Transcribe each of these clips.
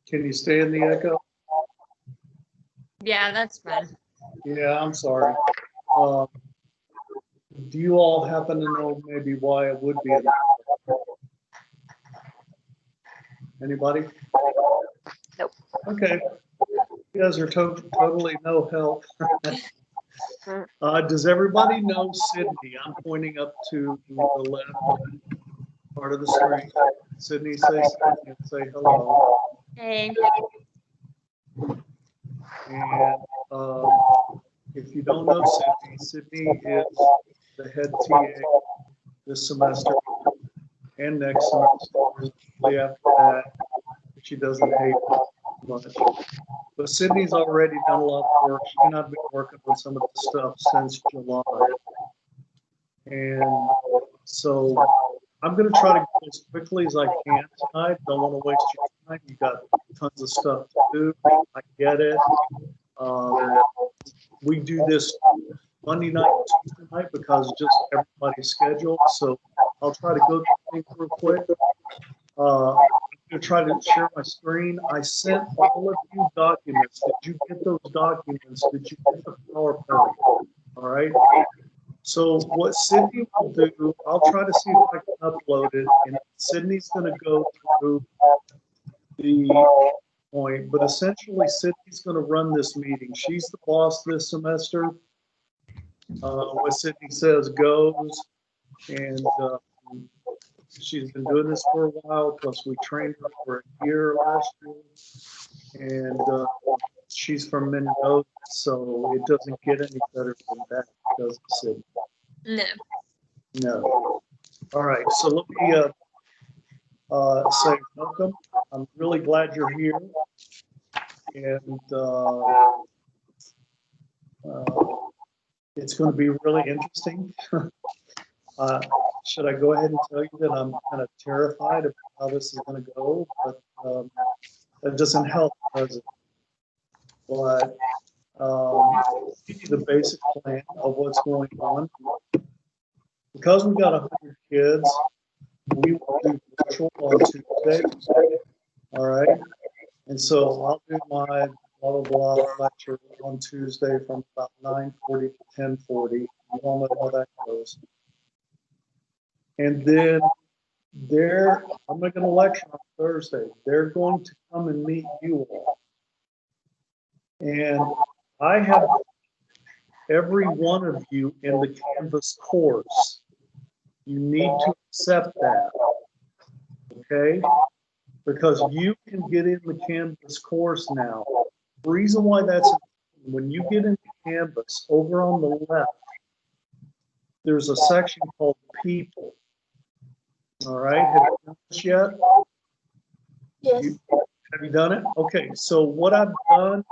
Can you stay in the echo? Yeah, that's fine. Yeah, I'm sorry. Um, do you all happen to know maybe why it would be in the echo? Anybody? Nope. Okay. You guys are totally no help. Does everybody know Sydney? I'm pointing up to the left part of the screen. Sydney, say something and say hello. Hey. And if you don't know Sydney, Sydney is the head TA this semester and next semester. After that, she doesn't hate much. But Sydney's already done a lot of work. She and I've been working on some of the stuff since July. And so I'm going to try to go as quickly as I can tonight. Don't want to waste your time. You got tons of stuff to do. I get it. We do this Monday night, Tuesday night because just everybody's schedule. So I'll try to go through things real quick. I'm going to try to share my screen. I sent all of you documents. Did you get those documents? Did you get the PowerPoint? All right. So what Sydney will do, I'll try to see if I can upload it, and Sydney's going to go through the point, but essentially Sydney's going to run this meeting. She's the boss this semester. What Sydney says goes, and she's been doing this for a while, plus we trained her for a year last year, and she's from Mendoza, so it doesn't get any better than that, does it, Sydney? No. No. All right, so let me say welcome. I'm really glad you're here, and it's going to be really interesting. Should I go ahead and tell you that I'm kind of terrified of how this is going to go? But that doesn't help, does it? But give you the basic plan of what's going on. Because we've got 100 kids, we will do virtual on Tuesday. All right. And so I'll do my blah, blah, blah lecture on Tuesday from about 9:40 to 10:40. You all know how that goes. And then I'm not going to lecture on Thursday. They're going to come and meet you all. And I have every one of you in the Canvas course. You need to accept that, okay? Because you can get in the Canvas course now. The reason why that's important, when you get into Canvas, over on the left, there's a section called People. All right, have you done this yet? Yes. Have you done it? Okay, so what I've done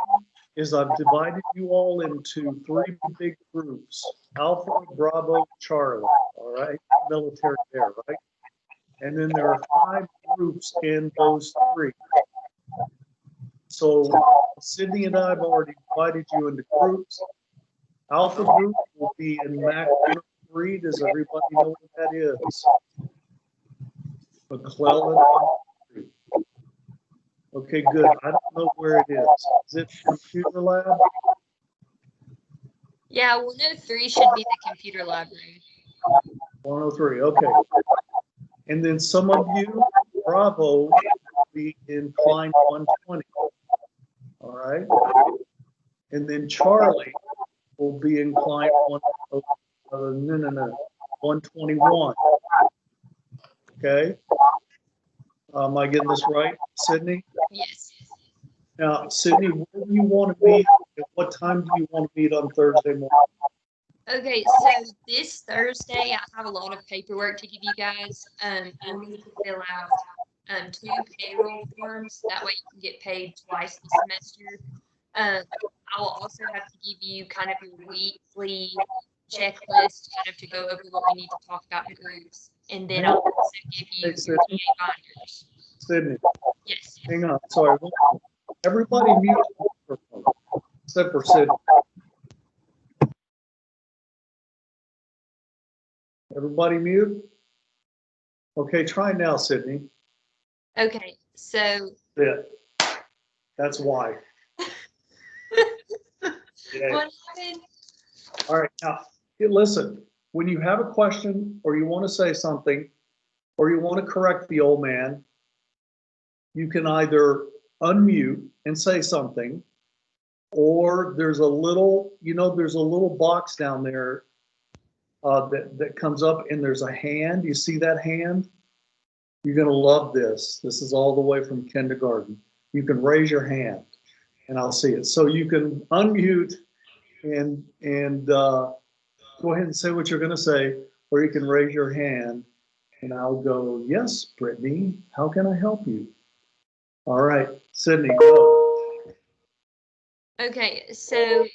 is I've divided you all into 3 big groups: Alpha, Bravo, Charlie. All right, military there, right? And then there are 5 groups in those 3. So Sydney and I have already divided you into groups. Alpha group will be in Mac 3. Does everybody know what that is? McClellan. Okay, good. I don't know where it is. Is it computer lab? Yeah, 103 should be the computer library. 103, okay. And then some of you, Bravo, will be in Klein 120. All right. And then Charlie will be in Klein 121. Okay. Am I getting this right, Sydney? Yes. Now, Sydney, where do you want to meet? At what time do you want to meet on Thursday morning? Okay, so this Thursday I have a lot of paperwork to give you guys. You'll need to fill out 2 payroll forms. That way you can get paid twice the semester. I will also have to give you kind of your weekly checklist, kind of to go over what we need to talk about in groups. And then I'll also give you your TA binders. Sydney, Yes. hang on. Sorry. Everybody mute except for Sydney. Everybody mute? Okay, try now, Sydney. Okay, so Yeah. That's why. Yeah. What happened? All right. Now, listen, when you have a question or you want to say something or you want to correct the old man, you can either unmute and say something, or there's a little, there's a little box down there that comes up and there's a hand. You see that hand? You're going to love this. This is all the way from kindergarten. You can raise your hand and I'll see it. So you can unmute and go ahead and say what you're going to say, or you can raise your hand and I'll go, yes, Brittany, how can I help you? All right, Sydney, go. Okay, so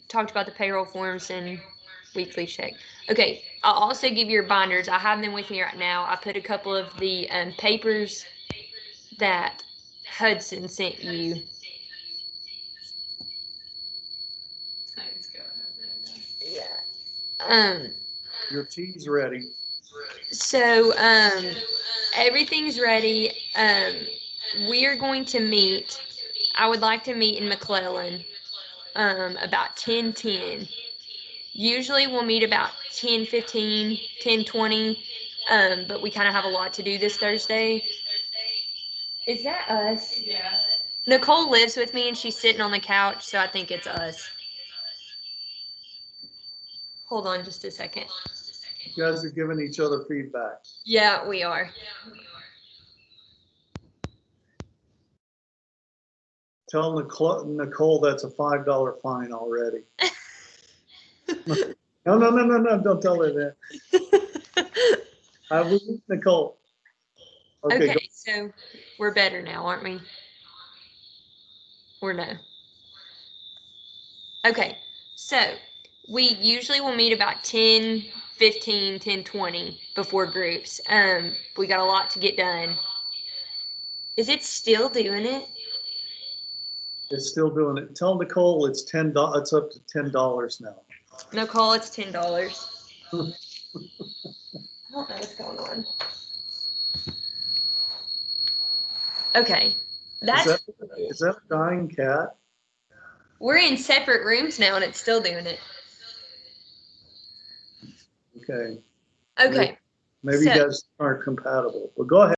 talked about the payroll forms and weekly check. Okay, I'll also give you your binders. I have them with me right now. I put a couple of the papers that Hudson sent you. Yeah. Your tea's ready. So everything's ready. We are going to meet. I would like to meet in McClellan about 10:10. Usually we'll meet about 10:15, 10:20, but we kind of have a lot to do this Thursday. Is that us? Yeah. Nicole lives with me and she's sitting on the couch, so I think it's us. Hold on just a second. You guys are giving each other feedback. Yeah, we are. Tell Nicole that's a $5 fine already. No, don't tell her that. I was with Nicole. Okay, so we're better now, aren't we? Or no? Okay, so we usually will meet about 10:15, 10:20 before groups. We got a lot to get done. Is it still doing it? It's still doing it. Tell Nicole it's $10. It's up to $10 now. Nicole, it's $10. I don't know what's going on. Okay, Is that a dying cat? We're in separate rooms now, and it's still doing it. Okay. Okay. Maybe you guys aren't compatible, but go ahead.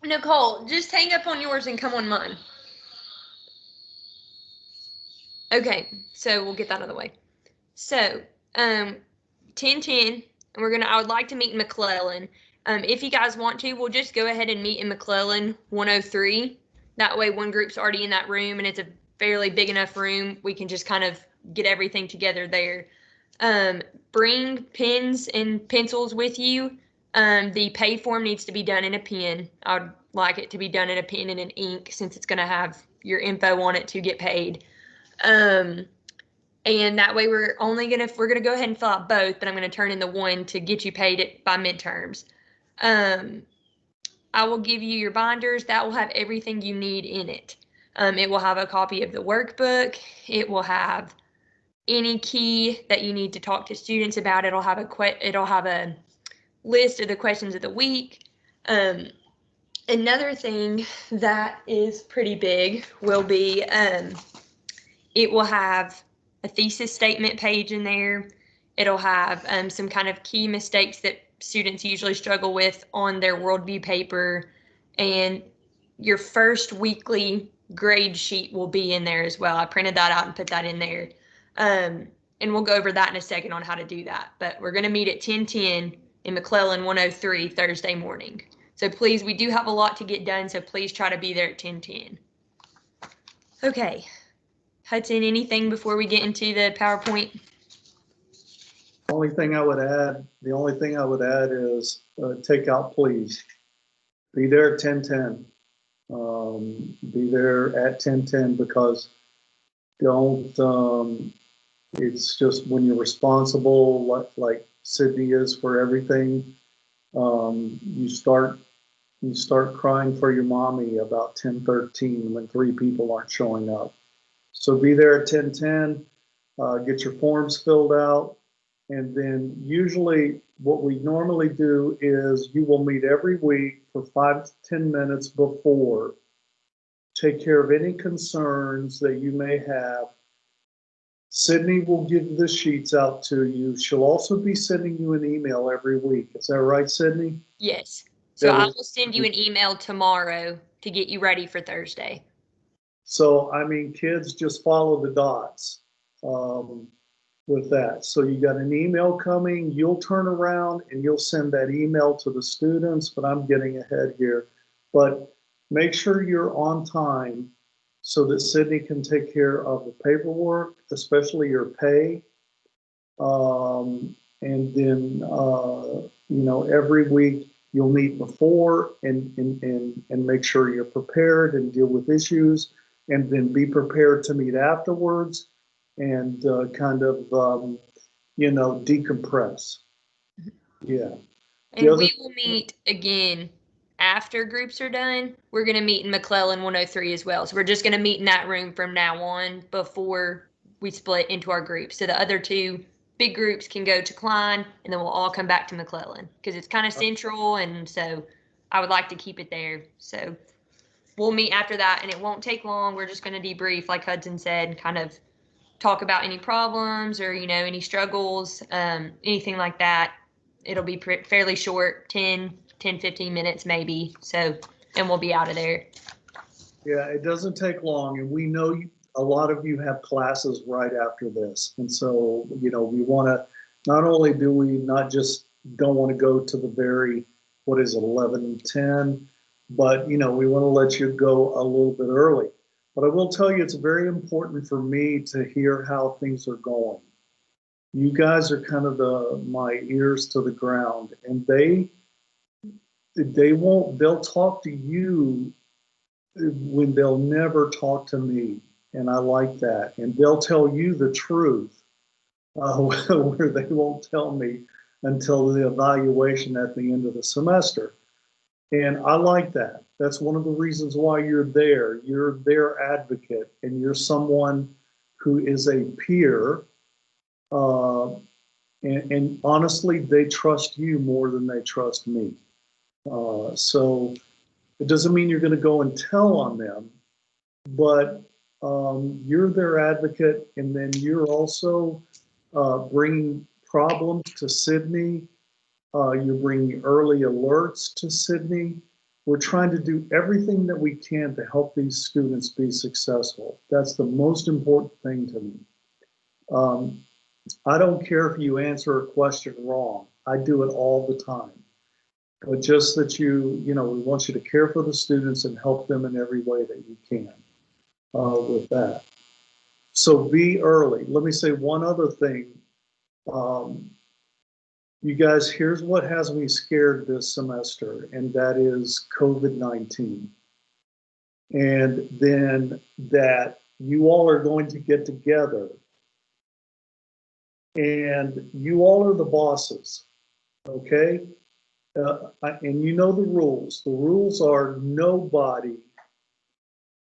Nicole, just hang up on yours and come on mine. Okay, so we'll get that out of the way. So, 10:10, and I would like to meet in McClellan. If you guys want to, we'll just go ahead and meet in McClellan 103. That way, one group's already in that room, and it's a fairly big enough room. We can just kind of get everything together there. Bring pens and pencils with you. The pay form needs to be done in a pen. I'd like it to be done in a pen and an ink since it's going to have your info on it to get paid. And that way we're gonna go ahead and fill out both, but I'm gonna turn in the one to get you paid by midterms. I will give you your binders. That will have everything you need in it. It will have a copy of the workbook. It will have any key that you need to talk to students about. It'll have a list of the questions of the week. Another thing that is pretty big will be it will have a thesis statement page in there. It'll have some kind of key mistakes that students usually struggle with on their worldview paper, and your first weekly grade sheet will be in there as well. I printed that out and put that in there. And we'll go over that in a second on how to do that. But we're going to meet at 10:10 in McClellan 103 Thursday morning. So please, we do have a lot to get done, so please try to be there at 10:10. Okay. Hudson, anything before we get into the PowerPoint? The only thing I would add is take out, please. Be there at 10:10. Be there at 10:10 because it's just when you're responsible, like Sydney is for everything, you start crying for your mommy about 10:13 when 3 people aren't showing up. So be there at 10:10, get your forms filled out, And then usually what we normally do is you will meet every week for 5 to 10 minutes before. Take care of any concerns that you may have. Sydney will give the sheets out to you. She'll also be sending you an email every week. Is that right, Sydney? Yes. So That I will, will send you an email tomorrow to get you ready for Thursday. so, I mean, kids, just follow the dots with that. So you got an email coming, you'll turn around and you'll send that email to the students, but I'm getting ahead here. But make sure you're on time so that Sydney can take care of the paperwork, especially your pay. And then, every week you'll meet before and make sure you're prepared and deal with issues, and then be prepared to meet afterwards and decompress. Yeah. The And other, we will meet again after groups are done. We're going to meet in McClellan 103 as well. So we're just going to meet in that room from now on before we split into our groups. So the other two big groups can go to Klein, and then we'll all come back to McClellan because it's kind of central. And so I would like to keep it there. So we'll meet after that, and it won't take long. We're just going to debrief, like Hudson said, kind of talk about any problems or, any struggles, anything like that. It'll be fairly short, 15 minutes maybe. So, and we'll be out of there. yeah, it doesn't take long, and we know a lot of you have classes right after this, and so we want to. Not only do we not just don't want to go to the very, what is it, 11:10, but we want to let you go a little bit early. But I will tell you, it's very important for me to hear how things are going. You guys are kind of my ears to the ground, and they'll talk to you when they'll never talk to me. And I like that. And they'll tell you the truth, where they won't tell me until the evaluation at the end of the semester. And I like that. That's one of the reasons why you're there. You're their advocate, and you're someone who is a peer. And honestly, they trust you more than they trust me. So it doesn't mean you're going to go and tell on them, but you're their advocate, and then you're also bringing problems to Sydney. You're bringing early alerts to Sydney. We're trying to do everything that we can to help these students be successful. That's the most important thing to me. I don't care if you answer a question wrong. I do it all the time. But just that we want you to care for the students and help them in every way that you can with that. So be early. Let me say one other thing. You guys, here's what has me scared this semester, and that is COVID-19. And then that you all are going to get together, and you all are the bosses, okay? And you know the rules. The rules are nobody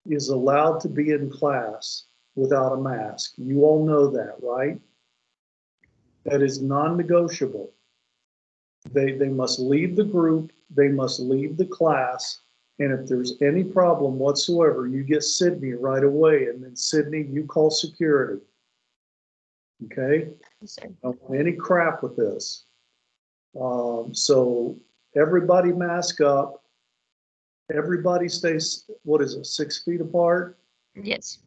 is allowed to be in class without a mask. You all know that, right? That is non-negotiable. They must leave the group, they must leave the class, and if there's any problem whatsoever, you get Sydney right away, and then Sydney, you call security. Okay? Yes, Don't want any crap with this. So everybody mask up. Everybody stays, 6 feet apart? Yes.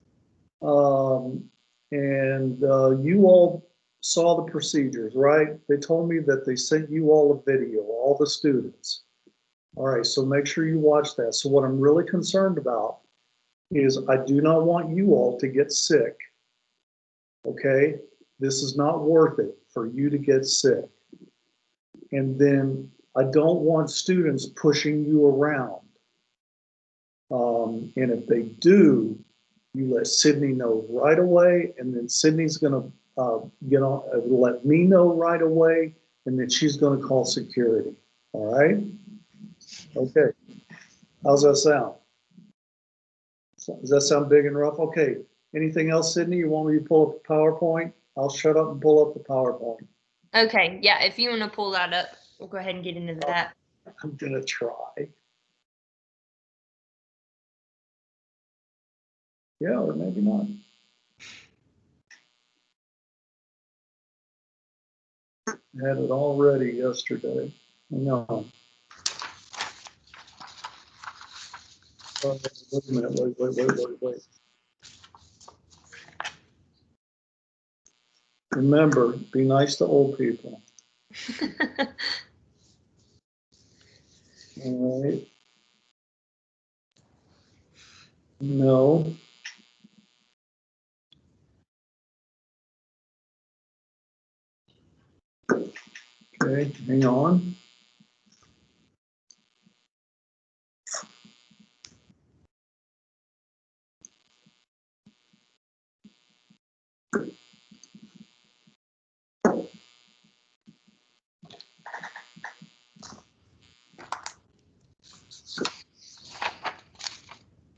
And you all saw the procedures, right? They told me that they sent you all a video, all the students. All right, so make sure you watch that. So what I'm really concerned about is I do not want you all to get sick, okay? This is not worth it for you to get sick. And then I don't want students pushing you around. And if they do, you let Sydney know right away, and then Sydney's going to let me know right away, and then she's going to call security. All right? Okay. How's that sound? Does that sound big and rough? Okay. Anything else, Sydney? You want me to pull up the PowerPoint? I'll shut up and pull up the PowerPoint. Okay, yeah, if you want to pull that up, we'll go ahead and get into that. I'm gonna try. Yeah, or maybe not. I had it all ready yesterday. Hang on. Wait a minute, wait. Remember, be nice to old people. All right. No. Okay, hang on.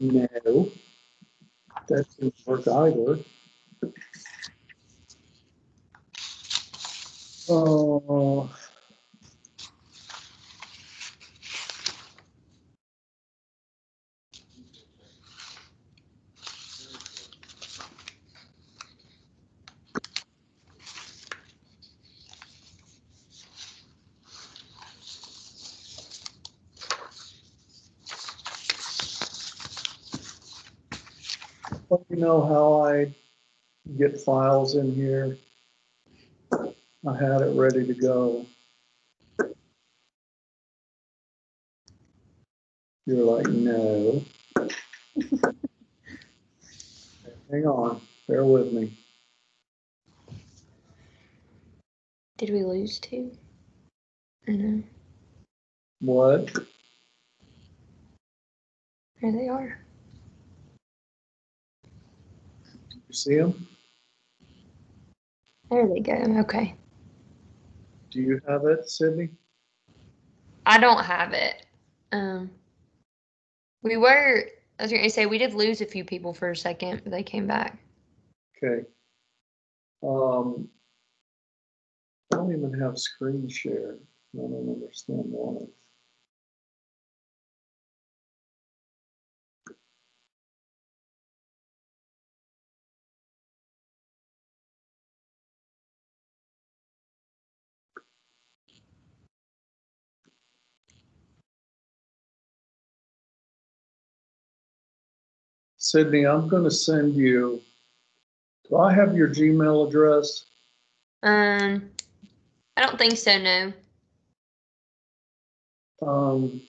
No, that didn't work either. Oh, let me know how I get files in here. I had it ready to go. You're like, no. Hang on, bear with me. Did we lose two? No. What? There they are. You see them? There they go. Okay. Do you have it, Sydney? I don't have it. We were, I was going to say, we did lose a few people for a second, but they came back. Okay. I don't even have screen share. I don't understand why. Sydney, I'm going to send you. Do I have your Gmail address? I don't think so, no. Um,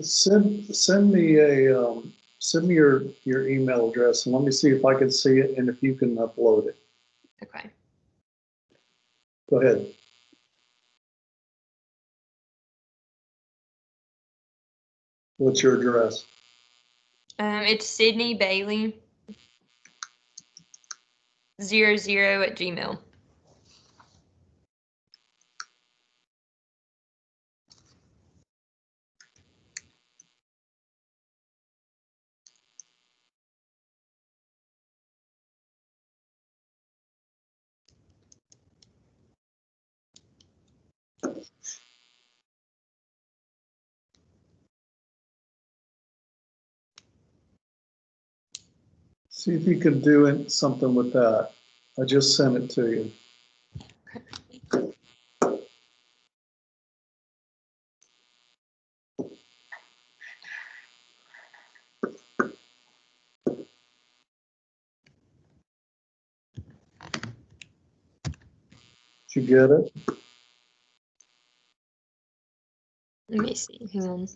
send me your email address and let me see if I can see it and if you can upload it. Okay. Go ahead. What's your address? It's Sydney Bailey 00 at Gmail. See if you can do something with that. I just sent it to you. Did you get it? Let me see. Hang on.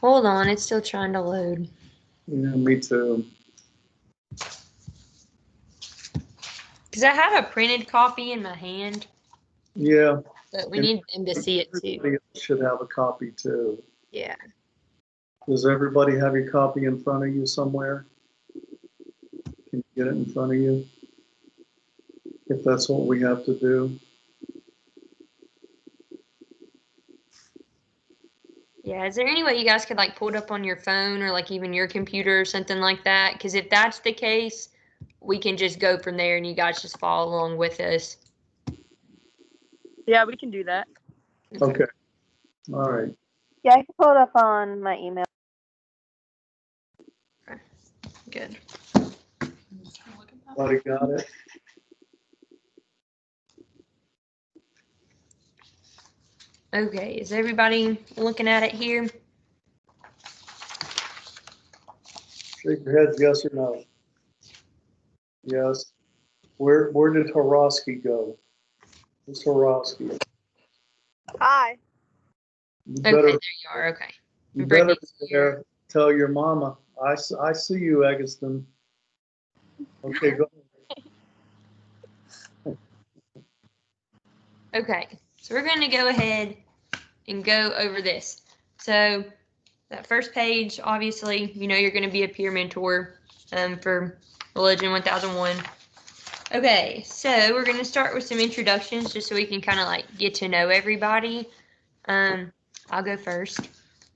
Hold on, it's still trying to load. Yeah, me too. Because I have a printed copy in my hand, Yeah. but we And need them to see it too. everybody else should have a copy too. Yeah. Does everybody have your copy in front of you somewhere? Can you get it in front of you? If that's what we have to do. Yeah, is there any way you guys could like pull it up on your phone or like even your computer or something like that? Because if that's the case, we can just go from there and you guys just follow along with us. Yeah, we can do that. Okay. All right. Yeah, I can pull it up on my email. Good. Everybody got it? Okay, is everybody looking at it here? Shake your heads, yes or no. Yes. Where did Horosky go? Who's Horosky? Hi. You Okay, better, there you are. Okay. you better Brittany's be there. Tell your mama. I see you, Eggleston. Okay, go. Okay, so we're going to go ahead and go over this. So that first page, obviously, you know you're going to be a peer mentor for Religion 1001. Okay, so we're going to start with some introductions just so we can kind of like get to know everybody. I'll go first.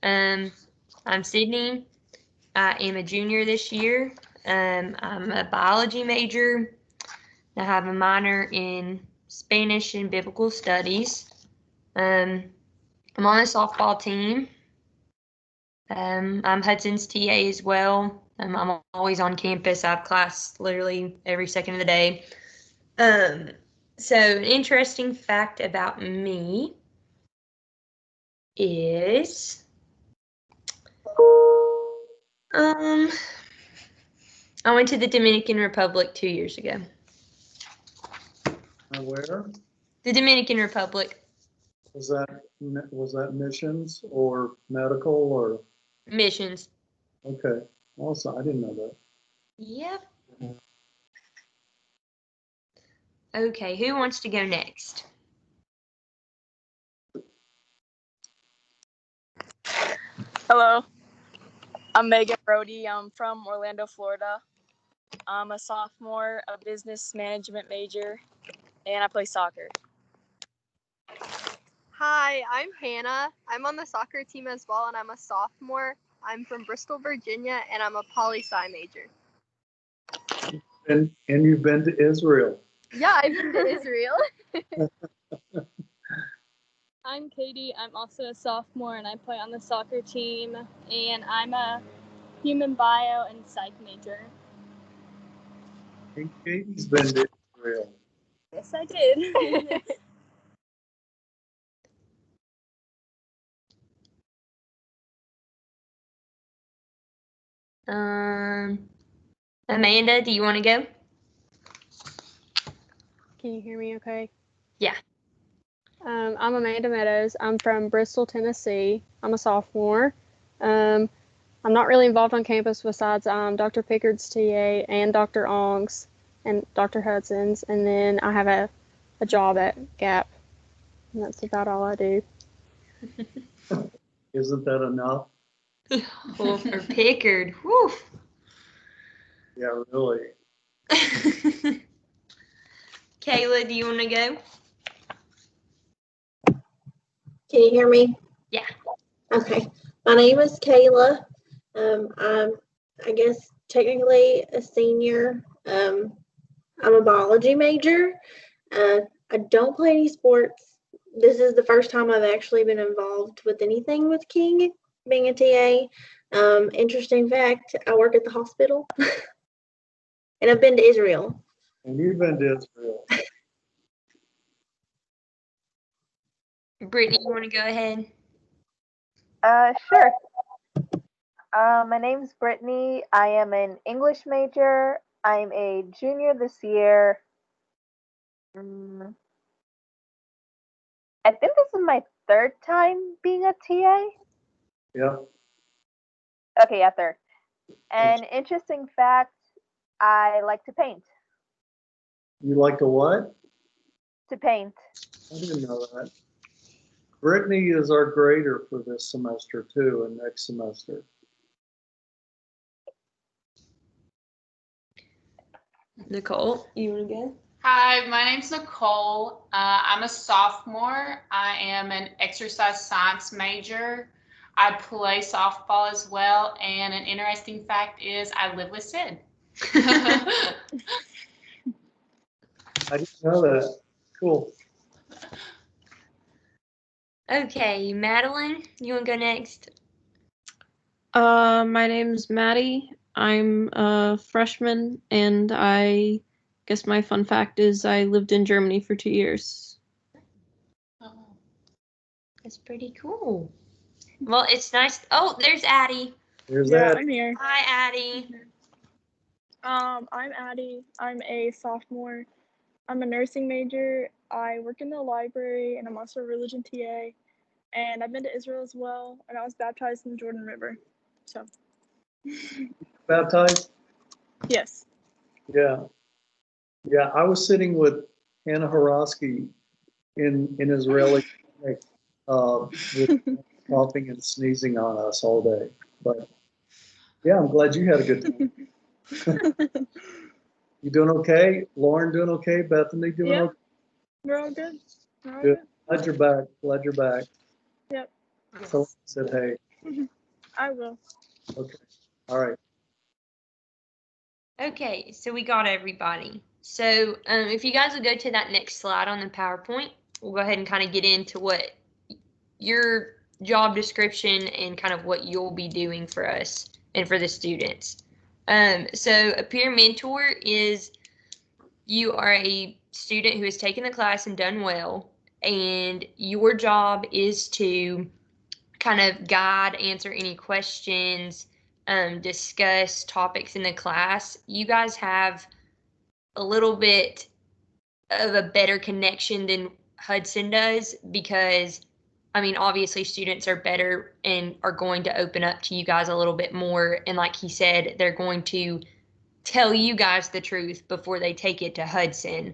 I'm Sydney. I am a junior this year. I'm a biology major. I have a minor in Spanish and Biblical Studies. I'm on a softball team. I'm Hudson's TA as well. I'm always on campus. I have class literally every second of the day. So an interesting fact about me is, I went to the Dominican Republic 2 years ago. Where? The Dominican Republic. Was that missions or medical or? Missions. Okay. Also, I didn't know that. Yep. Okay, who wants to go next? Hello, I'm Megan Brody. I'm from Orlando, Florida. I'm a sophomore, a business management major, and I play soccer. Hi, I'm Hannah. I'm on the soccer team as well, and I'm a sophomore. I'm from Bristol, Virginia, and I'm a poli-sci major. And you've been to Israel. Yeah, I've been to Israel. I'm Katie. I'm also a sophomore and I play on the soccer team, and I'm a human bio and psych major. And Katie's been to Israel. Yes, I did. Amanda, do you want to go? Can you hear me okay? Yeah. I'm Amanda Meadows. I'm from Bristol, Tennessee. I'm a sophomore. I'm not really involved on campus besides Dr. Pickard's TA and Dr. Ong's and Dr. Hudson's, and then I have a job at Gap. And that's about all I do. Isn't that enough? Well, for Pickard, whew. Yeah, really. Kayla, do you want to go? Can you hear me? Yeah. Okay. My name is Kayla. I'm, I guess, technically a senior. I'm a biology major. I don't play any sports. This is the first time I've actually been involved with anything with King, being a TA. Interesting fact, I work at the hospital. And I've been to Israel. And you've been to Israel. Brittany, you want to go ahead? Sure. My name's Brittany. I am an English major. I'm a junior this year. I think this is my third time being a TA. Yeah. Okay, yeah, third. And interesting fact, I like to paint. You like to what? To paint. I didn't know that. Brittany is our grader for this semester too, and next semester. Nicole, you want to go? Hi, my name's Nicole. I'm a sophomore. I am an exercise science major. I play softball as well, and an interesting fact is I live with Sid. I didn't know that. Cool. Okay, Madeline, you want to go next? My name's Maddie. I'm a freshman, and I guess my fun fact is I lived in Germany for 2 years. Oh. That's pretty cool. Well, it's nice. Oh, there's Addie. There's Yeah, that. I'm here. Hi, Addie. I'm Addie. I'm a sophomore. I'm a nursing major. I work in the library, and I'm also a religion TA. And I've been to Israel as well, and I was baptized in the Jordan River. So, Baptized? yes. Yeah. Yeah, I was sitting with Hannah Horosky in Israeli with coughing and sneezing on us all day. But yeah, I'm glad you had a good time. You doing okay? Lauren doing okay? Bethany doing Yeah. okay? We're all good. We're all Good. good. Glad you're back. Glad you're back. Yep. Someone said hey. I will. Okay. All right. Okay, so we got everybody. So if you guys will go to that next slide on the PowerPoint, we'll go ahead and kind of get into what your job description and kind of what you'll be doing for us and for the students. So a peer mentor is you are a student who has taken the class and done well, and your job is to kind of guide, answer any questions, discuss topics in the class. You guys have a little bit of a better connection than Hudson does because, I mean, obviously students are better and are going to open up to you guys a little bit more. And like he said, they're going to tell you guys the truth before they take it to Hudson.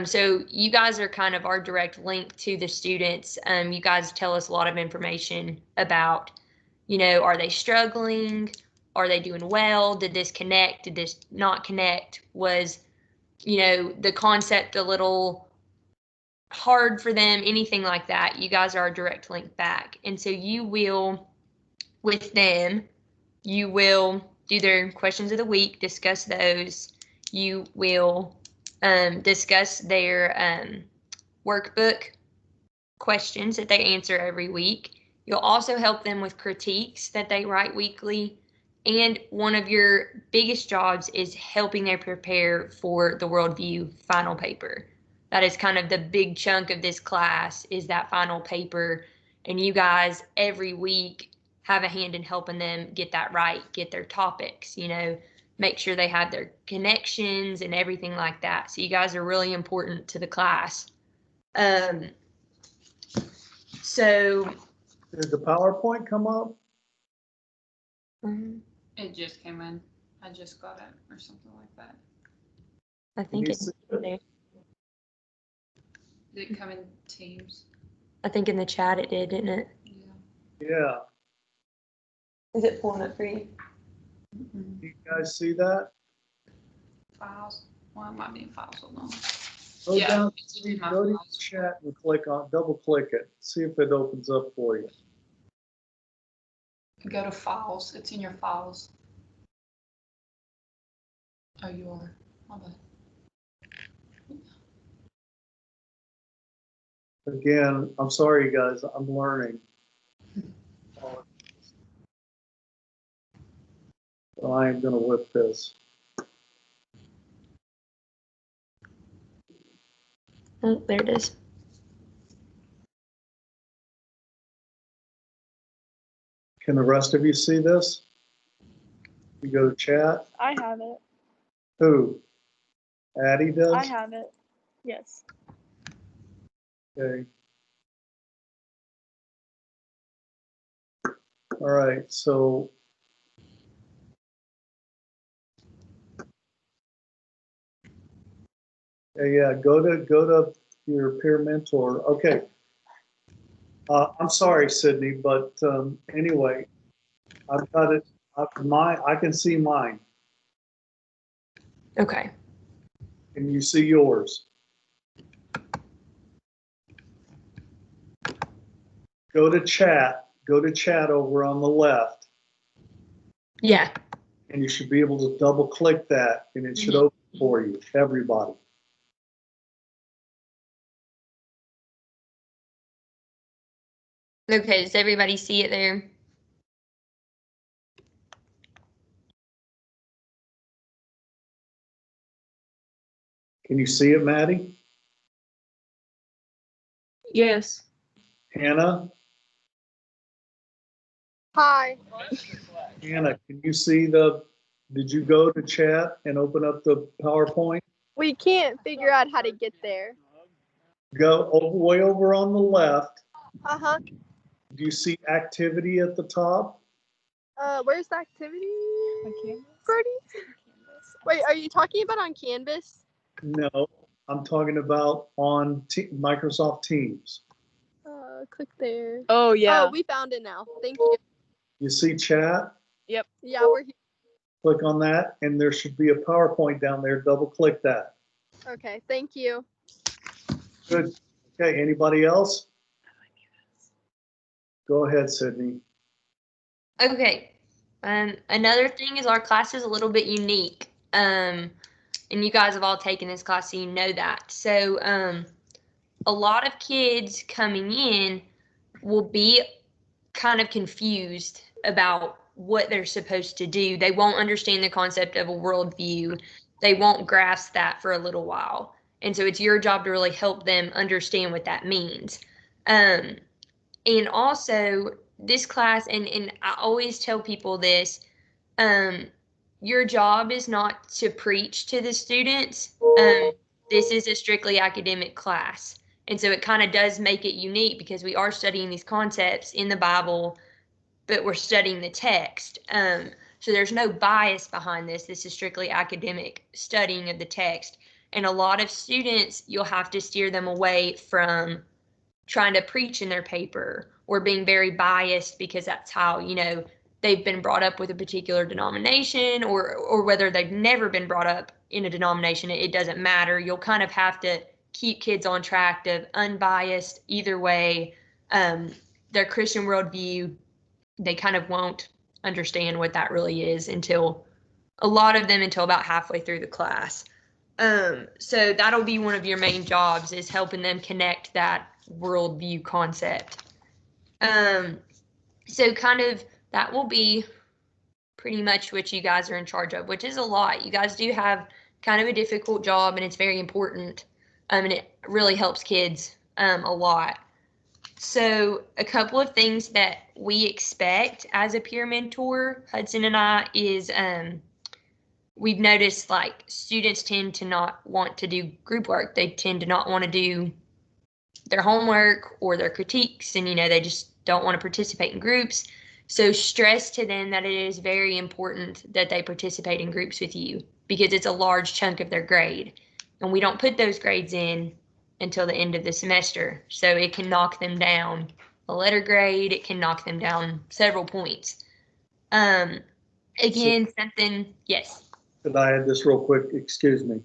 So you guys are kind of our direct link to the students. You guys tell us a lot of information about, are they struggling? Are they doing well? Did this connect? Did this not connect? Was, the concept a little hard for them? Anything like that? You guys are our direct link back. And so you will, with them, you will do their questions of the week, discuss those. You will discuss their workbook questions that they answer every week. You'll also help them with critiques that they write weekly. And one of your biggest jobs is helping them prepare for the Worldview final paper. That is kind of the big chunk of this class is that final paper. And you guys every week have a hand in helping them get that right, get their topics, make sure they have their connections and everything like that. So you guys are really important to the class. So Did the PowerPoint come up? It just came in. I just got it or something like that. I think it's there. Did it come in Teams? I think in the chat it did, didn't it? Yeah. Yeah. Is it pulling up for you? Mm-hmm. Do you guys see that? Files. Well, it might be in files. Hold on. Go Yeah, down, it's in my go to files. chat and double click it. See if it opens up for you. Go to files. It's in your files. Oh, you are. My bad. Again, I'm sorry, guys. I'm learning. So I am going to whip this. Oh, there it is. Can the rest of you see this? You go to chat. I have it. Who? Addie does? I have it. Yes. Okay. All right, so yeah, go to your peer mentor. Okay. I'm sorry, Sydney, but anyway, I've got it. I can see mine. Okay. Can you see yours? Go to chat. Go to chat over on the left, Yeah. and you should be able to double click that, and it should Mhm. open for you, everybody. Okay, does everybody see it there? Can you see it, Maddie? Yes. Hannah? Hi. Hannah, can you see did you go to chat and open up the PowerPoint? We can't figure out how to get there. Go way over on the left. Uh-huh. Do you see activity at the top? Where's the activity? Brody? Wait, are you talking about on Canvas? No, I'm talking about on Microsoft Teams. Click there. Oh yeah. Oh, we found it now. Thank you. You see chat? Yep. Yeah, we're here. Click on that, and there should be a PowerPoint down there. Double click that. Okay, thank you. Good. Okay, anybody else? Go ahead, Sydney. Okay. Another thing is our class is a little bit unique. And you guys have all taken this class, so you know that. So, a lot of kids coming in will be kind of confused about what they're supposed to do. They won't understand the concept of a worldview. They won't grasp that for a little while. And so it's your job to really help them understand what that means. And also, this class, and I always tell people this, your job is not to preach to the students. This is a strictly academic class. And so it kind of does make it unique because we are studying these concepts in the Bible, but we're studying the text. So there's no bias behind this. This is strictly academic studying of the text. And a lot of students, you'll have to steer them away from trying to preach in their paper or being very biased because that's how, they've been brought up with a particular denomination, or whether they've never been brought up in a denomination, it doesn't matter. You'll kind of have to keep kids on track of unbiased either way. Their Christian worldview, they kind of won't understand what that really is until about halfway through the class. So that'll be one of your main jobs, is helping them connect that worldview concept. So kind of that will be pretty much what you guys are in charge of, which is a lot. You guys do have kind of a difficult job, and it's very important. And it really helps kids a lot. So a couple of things that we expect as a peer mentor, Hudson and I, is we've noticed like students tend to not want to do group work. They tend to not want to do their homework or their critiques, and they just don't want to participate in groups. So stress to them that it is very important that they participate in groups with you, because it's a large chunk of their grade, and we don't put those grades in until the end of the semester. So it can knock them down a letter grade. It can knock them down several points. Again, something, yes. Could I add this real quick? Excuse me.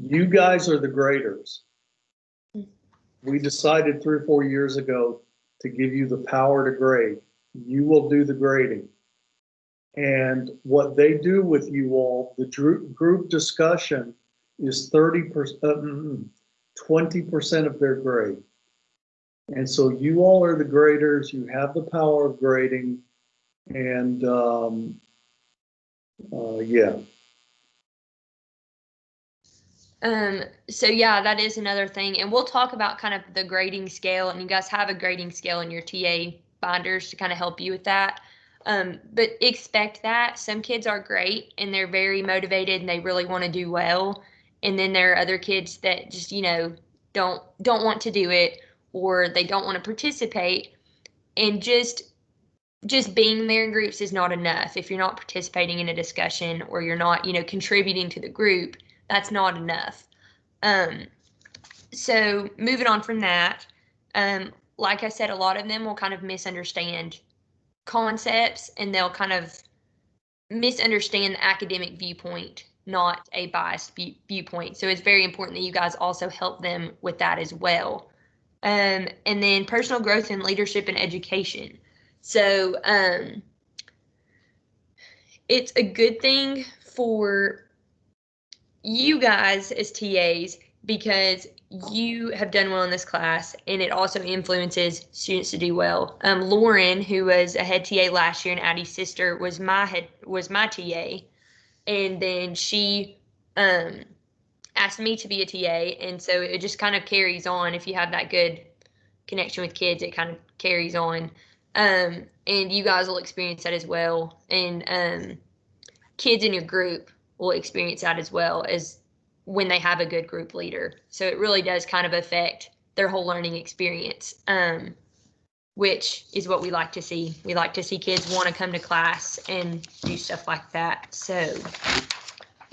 You guys are the graders. We decided 3 or 4 years ago to give you the power to grade. You will do the grading. And what they do with you all, the group discussion is 20% of their grade. And so you all are the graders. You have the power of grading. And yeah. So yeah, that is another thing. And we'll talk about kind of the grading scale, and you guys have a grading scale in your TA binders to kind of help you with that. But expect that some kids are great and they're very motivated and they really want to do well. And then there are other kids that just, don't want to do it, or they don't want to participate. And just just being there in groups is not enough. If you're not participating in a discussion or you're not, contributing to the group, that's not enough. So moving on from that, like I said, a lot of them will kind of misunderstand concepts and they'll kind of misunderstand the academic viewpoint, not a biased viewpoint. So it's very important that you guys also help them with that as well. And then personal growth and leadership and education. So it's a good thing for you guys as TAs because you have done well in this class and it also influences students to do well. Lauren, who was a head TA last year and Addie's sister, was my TA. And then she asked me to be a TA. And so it just kind of carries on. If you have that good connection with kids, it kind of carries on. And you guys will experience that as well. And kids in your group will experience that as well as when they have a good group leader. So it really does kind of affect their whole learning experience, which is what we like to see. We like to see kids want to come to class and do stuff like that. So,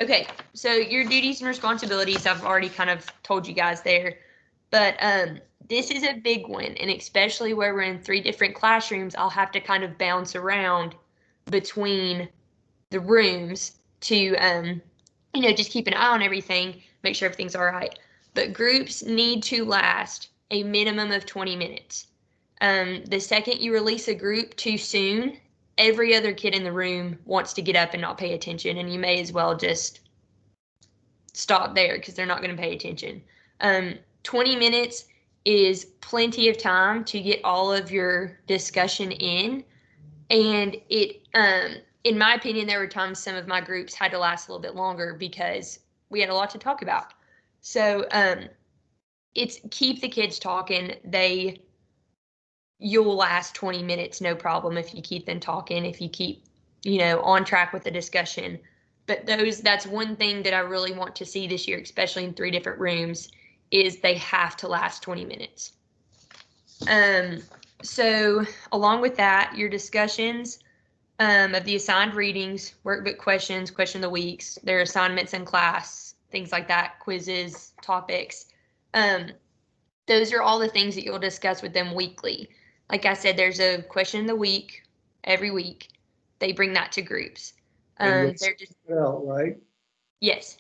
okay, so your duties and responsibilities, I've already kind of told you guys there, but this is a big one, and especially where we're in 3 different classrooms, I'll have to kind of bounce around between the rooms to, just keep an eye on everything, make sure everything's all right. But groups need to last a minimum of 20 minutes. The second you release a group too soon, every other kid in the room wants to get up and not pay attention, and you may as well just stop there because they're not going to pay attention. 20 minutes is plenty of time to get all of your discussion in, and it in my opinion, there were times some of my groups had to last a little bit longer because we had a lot to talk about. So it's keep the kids talking. You'll last 20 minutes, no problem, if you keep them talking, if you keep, on track with the discussion. But that's one thing that I really want to see this year, especially in 3 different rooms, is they have to last 20 minutes. So along with that, your discussions of the assigned readings, workbook questions, question of the weeks, their assignments in class, things like that, quizzes, topics. Those are all the things that you'll discuss with them weekly. Like I said, there's a question of the week every week. They bring that to groups. They're just out, right? Yes.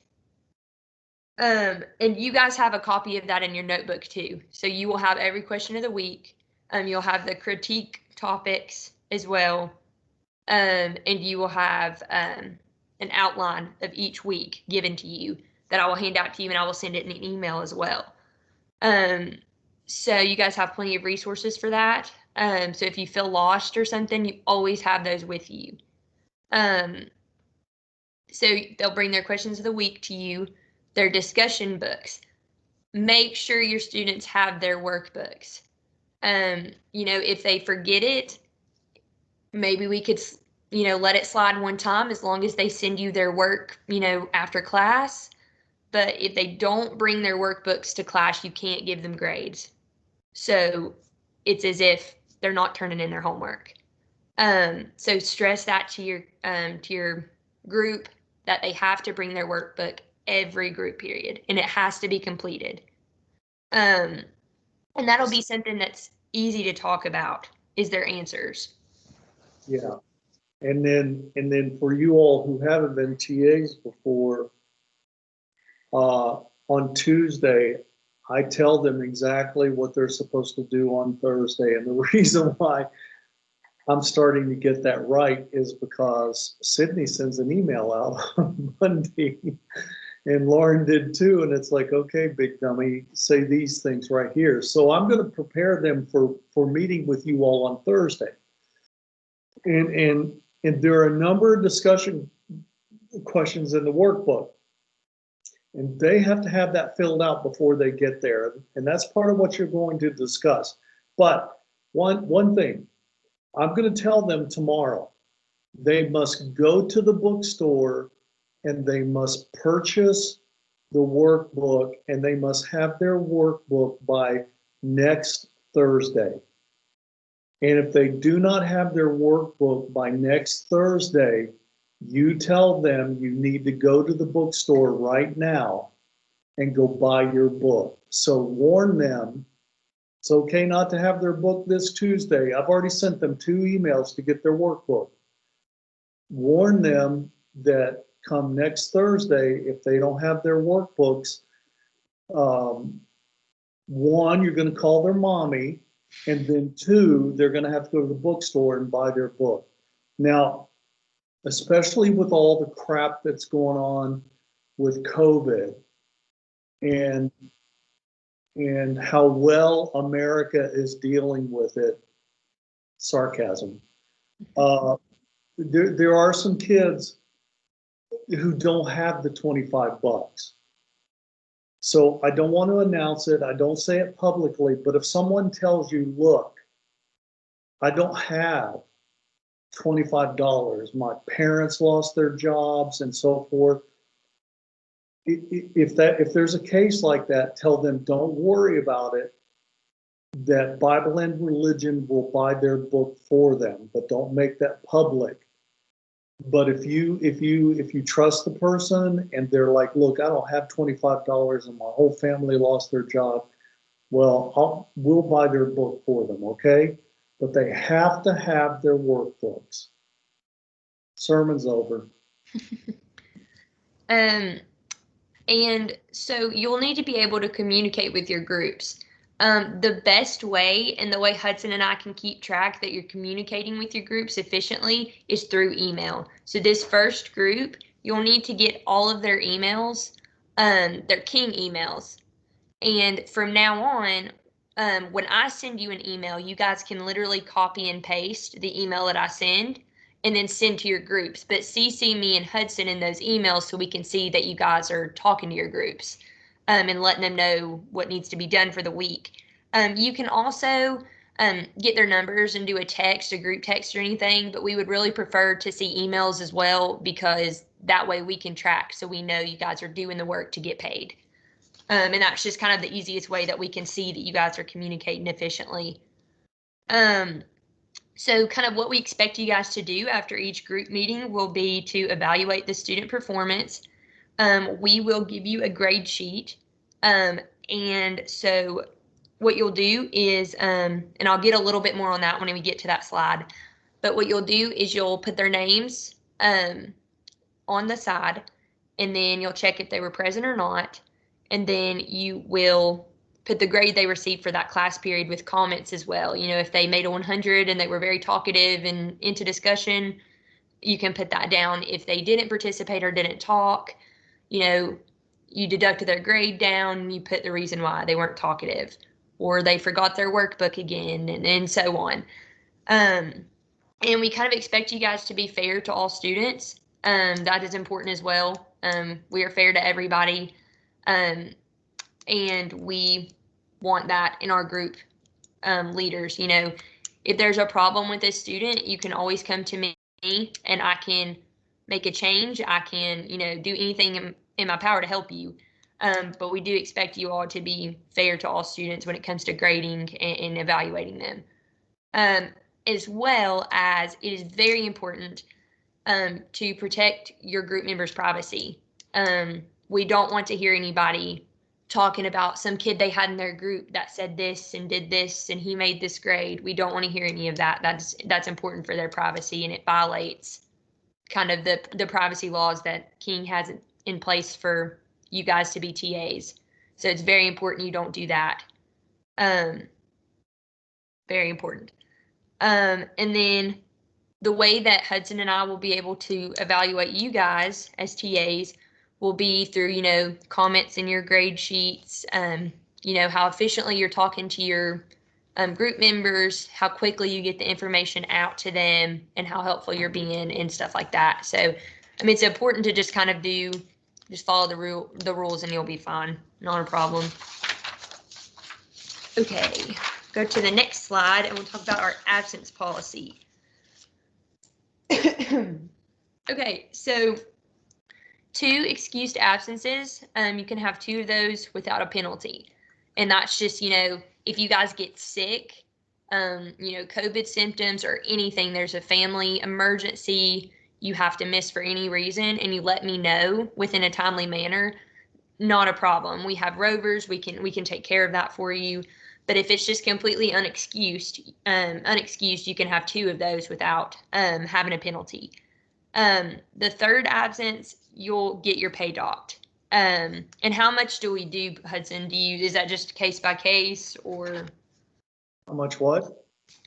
And you guys have a copy of that in your notebook too. So you will have every question of the week. You'll have the critique topics as well. And you will have an outline of each week given to you that I will hand out to you, and I will send it in an email as well. So you guys have plenty of resources for that. So if you feel lost or something, you always have those with you. So they'll bring their questions of the week to you, their discussion books. Make sure your students have their workbooks. If they forget it, maybe we could, let it slide one time as long as they send you their work, after class. But if they don't bring their workbooks to class, you can't give them grades. So it's as if they're not turning in their homework. So stress that to your group that they have to bring their workbook every group period, and it has to be completed. And that'll be something that's easy to talk about, is their answers. Yeah. And then for you all who haven't been TAs before, on Tuesday, I tell them exactly what they're supposed to do on Thursday. And the reason why I'm starting to get that right is because Sydney sends an email out on Monday, and Lauren did too. And it's like, okay, big dummy, say these things right here. So I'm going to prepare them for meeting with you all on Thursday. And there are a number of discussion questions in the workbook, and they have to have that filled out before they get there. And that's part of what you're going to discuss. But one thing, I'm going to tell them tomorrow, they must go to the bookstore and they must purchase the workbook, and they must have their workbook by next Thursday. And if they do not have their workbook by next Thursday, you tell them you need to go to the bookstore right now and go buy your book. So warn them, it's okay not to have their book this Tuesday. I've already sent them 2 emails to get their workbook. Warn them that come next Thursday, if they don't have their workbooks, one, you're going to call their mommy, and then 2, they're going to have to go to the bookstore and buy their book. Now, especially with all the crap that's going on with COVID and how well America is dealing with it, sarcasm. There are some kids who don't have the $25. So I don't want to announce it. I don't say it publicly, but if someone tells you, look, I don't have $25. My parents lost their jobs and so forth. If there's a case like that, tell them don't worry about it. That Bible and Religion will buy their book for them, but don't make that public. But if you trust the person and they're like, look, I don't have $25 and my whole family lost their job, well, we'll buy their book for them, okay? But they have to have their workbooks. Sermon's over. And so you'll need to be able to communicate with your groups. The best way and the way Hudson and I can keep track that you're communicating with your groups efficiently is through email. So this first group, you'll need to get all of their emails, their King emails. And from now on, when I send you an email, you guys can literally copy and paste the email that I send and then send to your groups. But CC me and Hudson in those emails so we can see that you guys are talking to your groups. And letting them know what needs to be done for the week. You can also get their numbers and do a group text or anything, but we would really prefer to see emails as well because that way we can track so we know you guys are doing the work to get paid. And that's just kind of the easiest way that we can see that you guys are communicating efficiently. So kind of what we expect you guys to do after each group meeting will be to evaluate the student performance. We will give you a grade sheet. And so what you'll do is, and I'll get a little bit more on that when we get to that slide, but what you'll do is you'll put their names on the side, and then you'll check if they were present or not, and then you will put the grade they received for that class period with comments as well. You know, if they made a 100 and they were very talkative and into discussion, you can put that down. If they didn't participate or didn't talk, you know, you deducted their grade down and you put the reason why they weren't talkative or they forgot their workbook again and so on. And we kind of expect you guys to be fair to all students. That is important as well. We are fair to everybody. And we want that in our group leaders. You know, if there's a problem with a student, you can always come to me and I can make a change. I can, you know, do anything in my power to help you. But we do expect you all to be fair to all students when it comes to grading and evaluating them. As well as it is very important to protect your group members' privacy. We don't want to hear anybody talking about some kid they had in their group that said this and did this and he made this grade. We don't want to hear any of that. That's important for their privacy, and it violates kind of the privacy laws that King has in place for you guys to be TAs. So it's very important you don't do that. Very important. And then the way that Hudson and I will be able to evaluate you guys as TAs will be through, you know, comments in your grade sheets, you know, how efficiently you're talking to your group members, how quickly you get the information out to them, and how helpful you're being and stuff like that. So, I mean, it's important to just kind of just follow the rules and you'll be fine. Not a problem. Okay, go to the next slide and we'll talk about our absence policy. Okay, so 2 excused absences, you can have 2 of those without a penalty. And that's just, you know, if you guys get sick COVID symptoms or anything, there's a family emergency, you have to miss for any reason, and you let me know within a timely manner, not a problem. We have rovers, we can take care of that for you. But if it's just completely unexcused, you can have 2 of those without having a penalty. The third absence, you'll get your pay docked. And how much do we do, Hudson? Is that just case by case, or? How much what?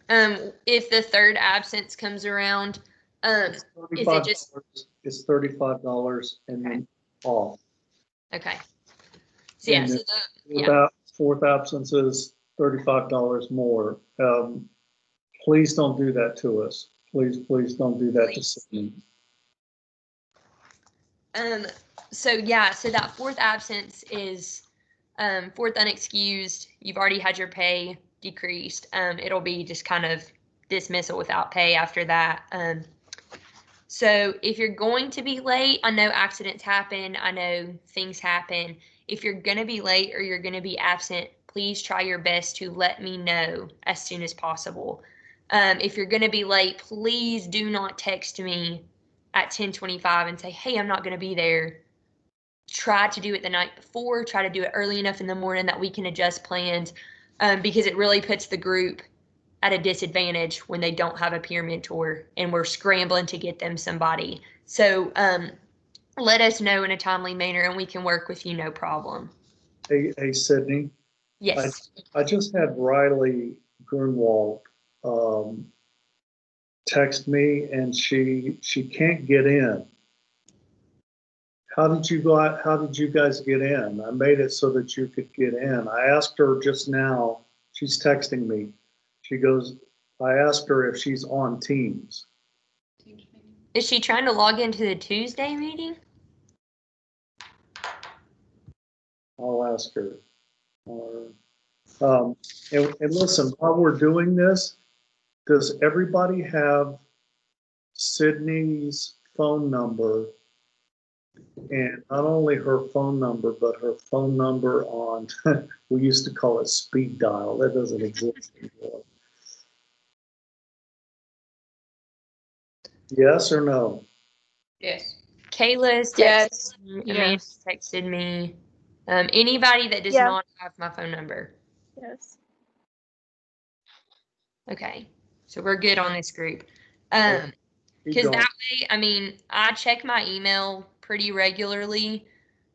If the third absence comes around, is it just? It's $35 and then off. Okay. So yeah, so fourth absence is $35 more. Please don't do that to us. Please don't do that to Sydney. So that fourth absence is fourth unexcused. You've already had your pay decreased. It'll be just kind of dismissal without pay after that. So if you're going to be late, I know accidents happen. I know things happen. If you're going to be late or you're going to be absent, please try your best to let me know as soon as possible. If you're going to be late, please do not text me at 10:25 and say, hey, I'm not going to be there. Try to do it the night before. Try to do it early enough in the morning that we can adjust plans, because it really puts the group at a disadvantage when they don't have a peer mentor and we're scrambling to get them somebody. So let us know in a timely manner and we can work with you, no problem. Hey Sydney. Yes. I just had Riley Grunwald text me, and she can't get in. How did you guys get in? I made it so that you could get in. I asked her just now, she's texting me. She goes, I asked her if she's on Teams. Is she trying to log into the Tuesday meeting? I'll ask her. And listen, while we're doing this, does everybody have Sydney's phone number? And not only her phone number, but her phone number on, we used to call it speed dial. That doesn't exist anymore. Yes or no? Yes. Kayla's texted Yes. me. Amanda's texted me. Anybody that does not have my phone number. Yes. Okay. So we're good on this group. Because that way, I mean, I check my email pretty regularly,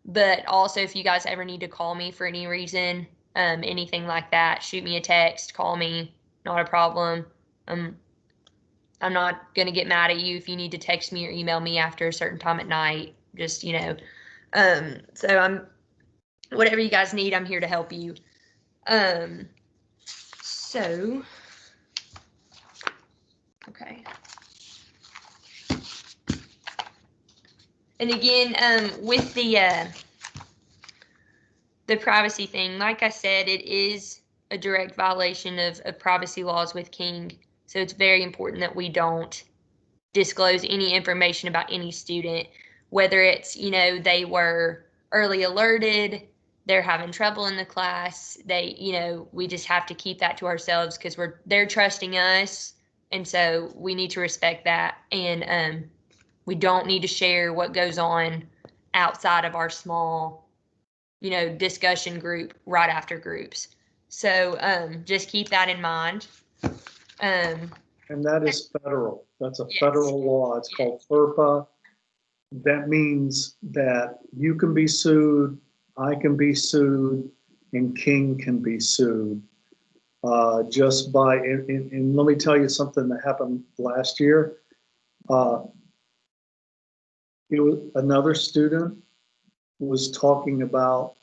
but also if you guys ever need to call me for any reason, anything like that, shoot me a text, call me, not a problem. I'm not going to get mad at you if you need to text me or email me after a certain time at night. Just, so whatever you guys need, I'm here to help you. So, okay. And again, with the privacy thing, like I said, it is a direct violation of privacy laws with King. So it's very important that we don't disclose any information about any student, whether it's, they were early alerted, they're having trouble in the class, we just have to keep that to ourselves because they're trusting us. And so we need to respect that. And we don't need to share what goes on outside of our small, discussion group right after groups. So just keep that in mind. And that is federal. That's a federal law. It's called FERPA. That means that you can be sued, I can be sued, and King can be sued. Just by, and let me tell you something that happened last year. It was another student was talking about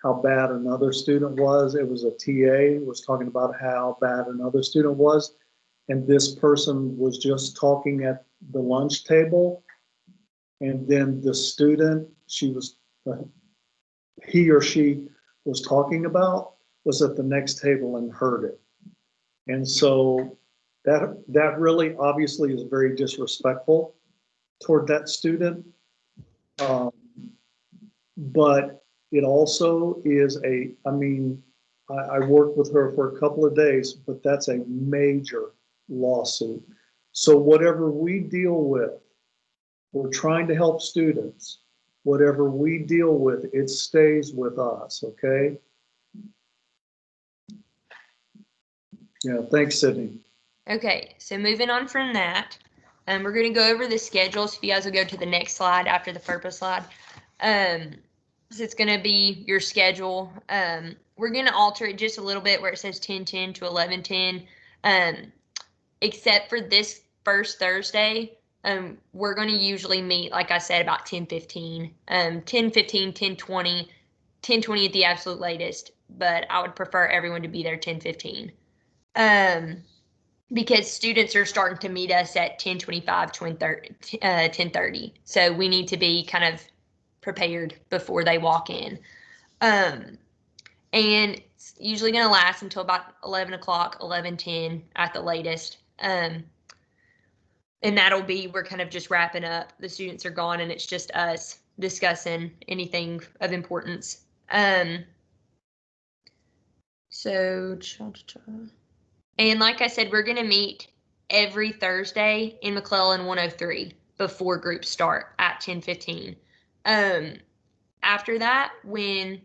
how bad another student was. It was a TA was talking about how bad another student was. And this person was just talking at the lunch table. And then the student he or she was talking about was at the next table and heard it. And so that really obviously is very disrespectful toward that student. But it also is I worked with her for a couple of days, but that's a major lawsuit. So whatever we deal with, we're trying to help students. Whatever we deal with, it stays with us, okay? Yeah, thanks, Sydney. Okay, so moving on from that, we're going to go over the schedule. So if you guys will go to the next slide after the purpose slide. So it's going to be your schedule. We're going to alter it just a little bit where it says 10:10 to 11:10. Except for this first Thursday, we're going to usually meet, like I said, about 10:15, 10:15, 10:20, 10:20 at the absolute latest. But I would prefer everyone to be there 10:15. Because students are starting to meet us at 10:25, 10:30. So we need to be kind of prepared before they walk in. And it's usually going to last until about 11 o'clock, 11:10 at the latest. And that'll be, we're kind of just wrapping up. The students are gone and it's just us discussing anything of importance. And like I said, we're going to meet every Thursday in McClellan 103 before groups start at 10:15. After that, when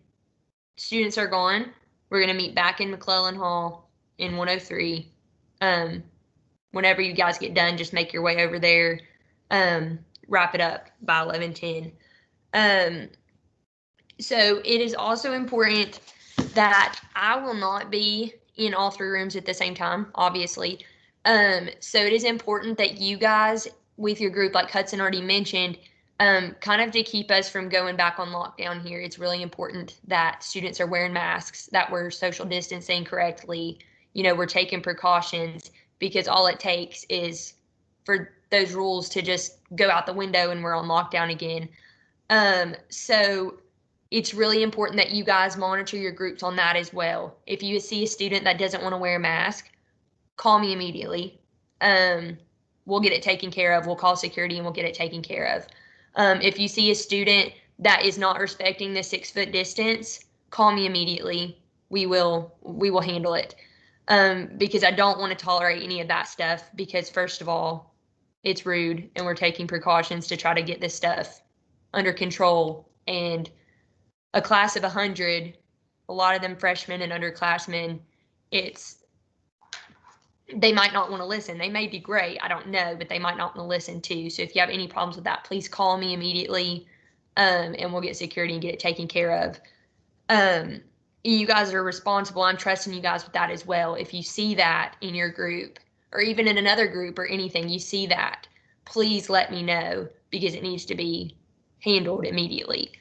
students are gone, we're going to meet back in McClellan Hall in 103. Whenever you guys get done, just make your way over there. Wrap it up by 11:10. So it is also important that I will not be in all three rooms at the same time, obviously. So it is important that you guys with your group, like Hudson already mentioned, kind of to keep us from going back on lockdown here. It's really important that students are wearing masks, that we're social distancing correctly, we're taking precautions, because all it takes is for those rules to just go out the window and we're on lockdown again. So it's really important that you guys monitor your groups on that as well. If you see a student that doesn't want to wear a mask, call me immediately. We'll get it taken care of. We'll call security and we'll get it taken care of. If you see a student that is not respecting the 6-foot distance, call me immediately. We will handle it. Because I don't want to tolerate any of that stuff, because first of all, it's rude and we're taking precautions to try to get this stuff under control. And a class of 100, a lot of them freshmen and underclassmen, they might not want to listen. They may be great, I don't know, but they might not want to listen too. So if you have any problems with that, please call me immediately, and we'll get security and get it taken care of. You guys are responsible. I'm trusting you guys with that as well. If you see that in your group or even in another group or anything, you see that, please let me know, because it needs to be handled immediately.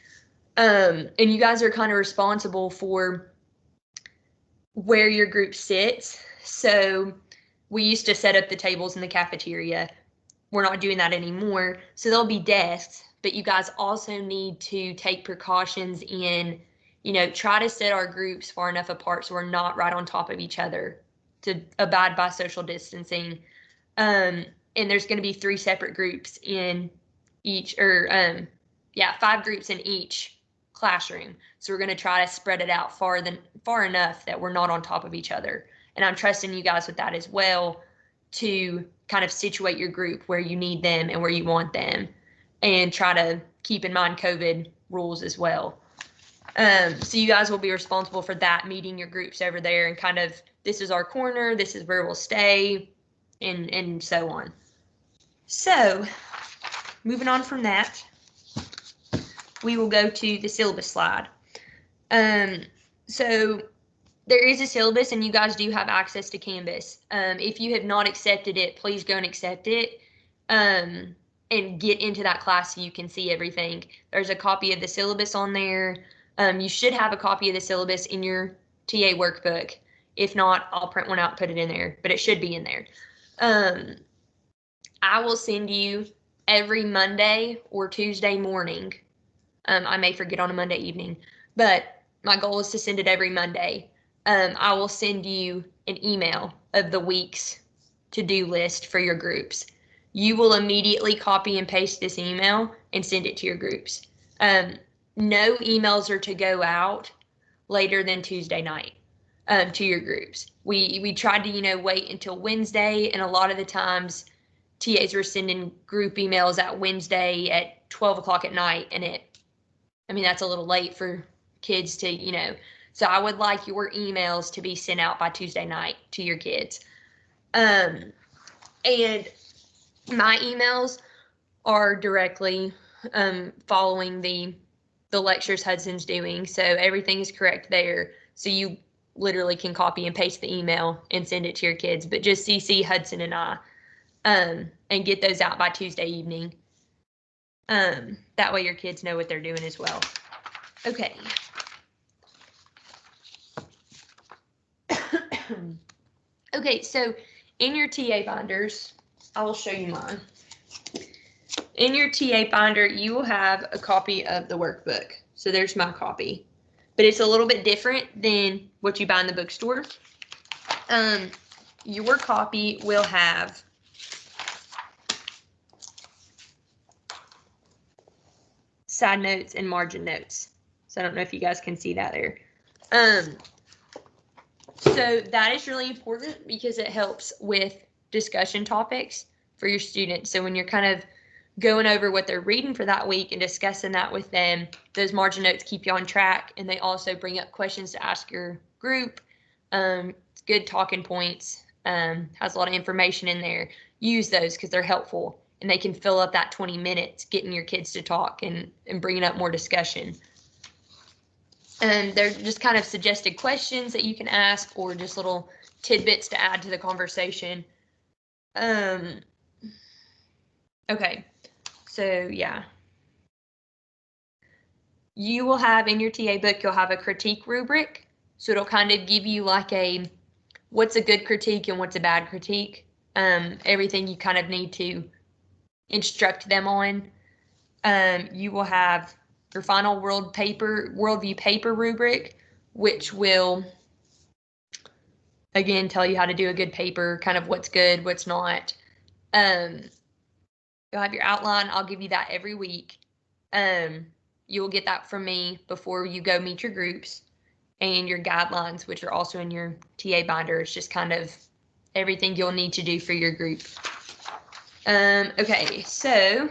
And you guys are kind of responsible for where your group sits. So we used to set up the tables in the cafeteria. We're not doing that anymore. So there'll be desks, but you guys also need to take precautions in, try to set our groups far enough apart so we're not right on top of each other, to abide by social distancing. And there's going to be 3 separate groups in each, 5 groups in each classroom. So we're going to try to spread it out far enough that we're not on top of each other. And I'm trusting you guys with that as well, to kind of situate your group where you need them and where you want them, and try to keep in mind COVID rules as well. So you guys will be responsible for that, meeting your groups over there and kind of, this is our corner, this is where we'll stay, and so on. So moving on from that, we will go to the syllabus slide. So there is a syllabus and you guys do have access to Canvas. If you have not accepted it, please go and accept it, and get into that class so you can see everything. There's a copy of the syllabus on there. You should have a copy of the syllabus in your TA workbook. If not, I'll print one out and put it in there, but it should be in there. I will send you every Monday or Tuesday morning. I may forget on a Monday evening, but my goal is to send it every Monday. I will send you an email of the week's to-do list for your groups. You will immediately copy and paste this email and send it to your groups. No emails are to go out later than Tuesday night. to your groups. We tried to, wait until Wednesday, and a lot of the times TAs were sending group emails at Wednesday at 12 o'clock at night, and that's a little late for kids to, so I would like your emails to be sent out by Tuesday night to your kids. And my emails are directly following the lectures Hudson's doing, so everything is correct there. So you literally can copy and paste the email and send it to your kids, but just CC Hudson and I, and get those out by Tuesday evening. That way your kids know what they're doing as well. Okay. Okay, so in your TA binders, I will show you mine. In your TA binder, you will have a copy of the workbook. So there's my copy, but it's a little bit different than what you buy in the bookstore. Your copy will have side notes and margin notes. So I don't know if you guys can see that there. So that is really important because it helps with discussion topics for your students. So when you're kind of going over what they're reading for that week and discussing that with them, those margin notes keep you on track, and they also bring up questions to ask your group. It's good talking points, has a lot of information in there. Use those because they're helpful, and they can fill up that 20 minutes getting your kids to talk and bringing up more discussion. And they're just kind of suggested questions that you can ask, or just little tidbits to add to the conversation. Okay, so yeah. You will have in your TA book, you'll have a critique rubric. So it'll kind of give you like what's a good critique and what's a bad critique. Everything you kind of need to instruct them on. You will have your final worldview paper rubric, which will, again, tell you how to do a good paper, kind of what's good, what's not. You'll have your outline. I'll give you that every week. You will get that from me before you go meet your groups, and your guidelines, which are also in your TA binder. It's just kind of everything you'll need to do for your group. Okay, so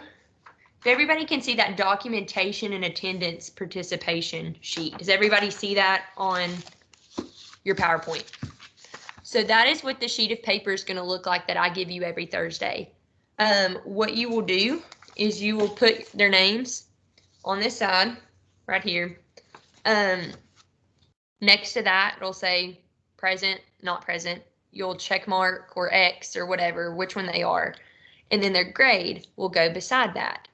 if everybody can see that documentation and attendance participation sheet. Does everybody see that on your PowerPoint? So that is what the sheet of paper is going to look like that I give you every Thursday. What you will do is you will put their names on this side right here. Next to that, it'll say present, not present. You'll check mark or X or whatever, which one they are. And then their grade will go beside that.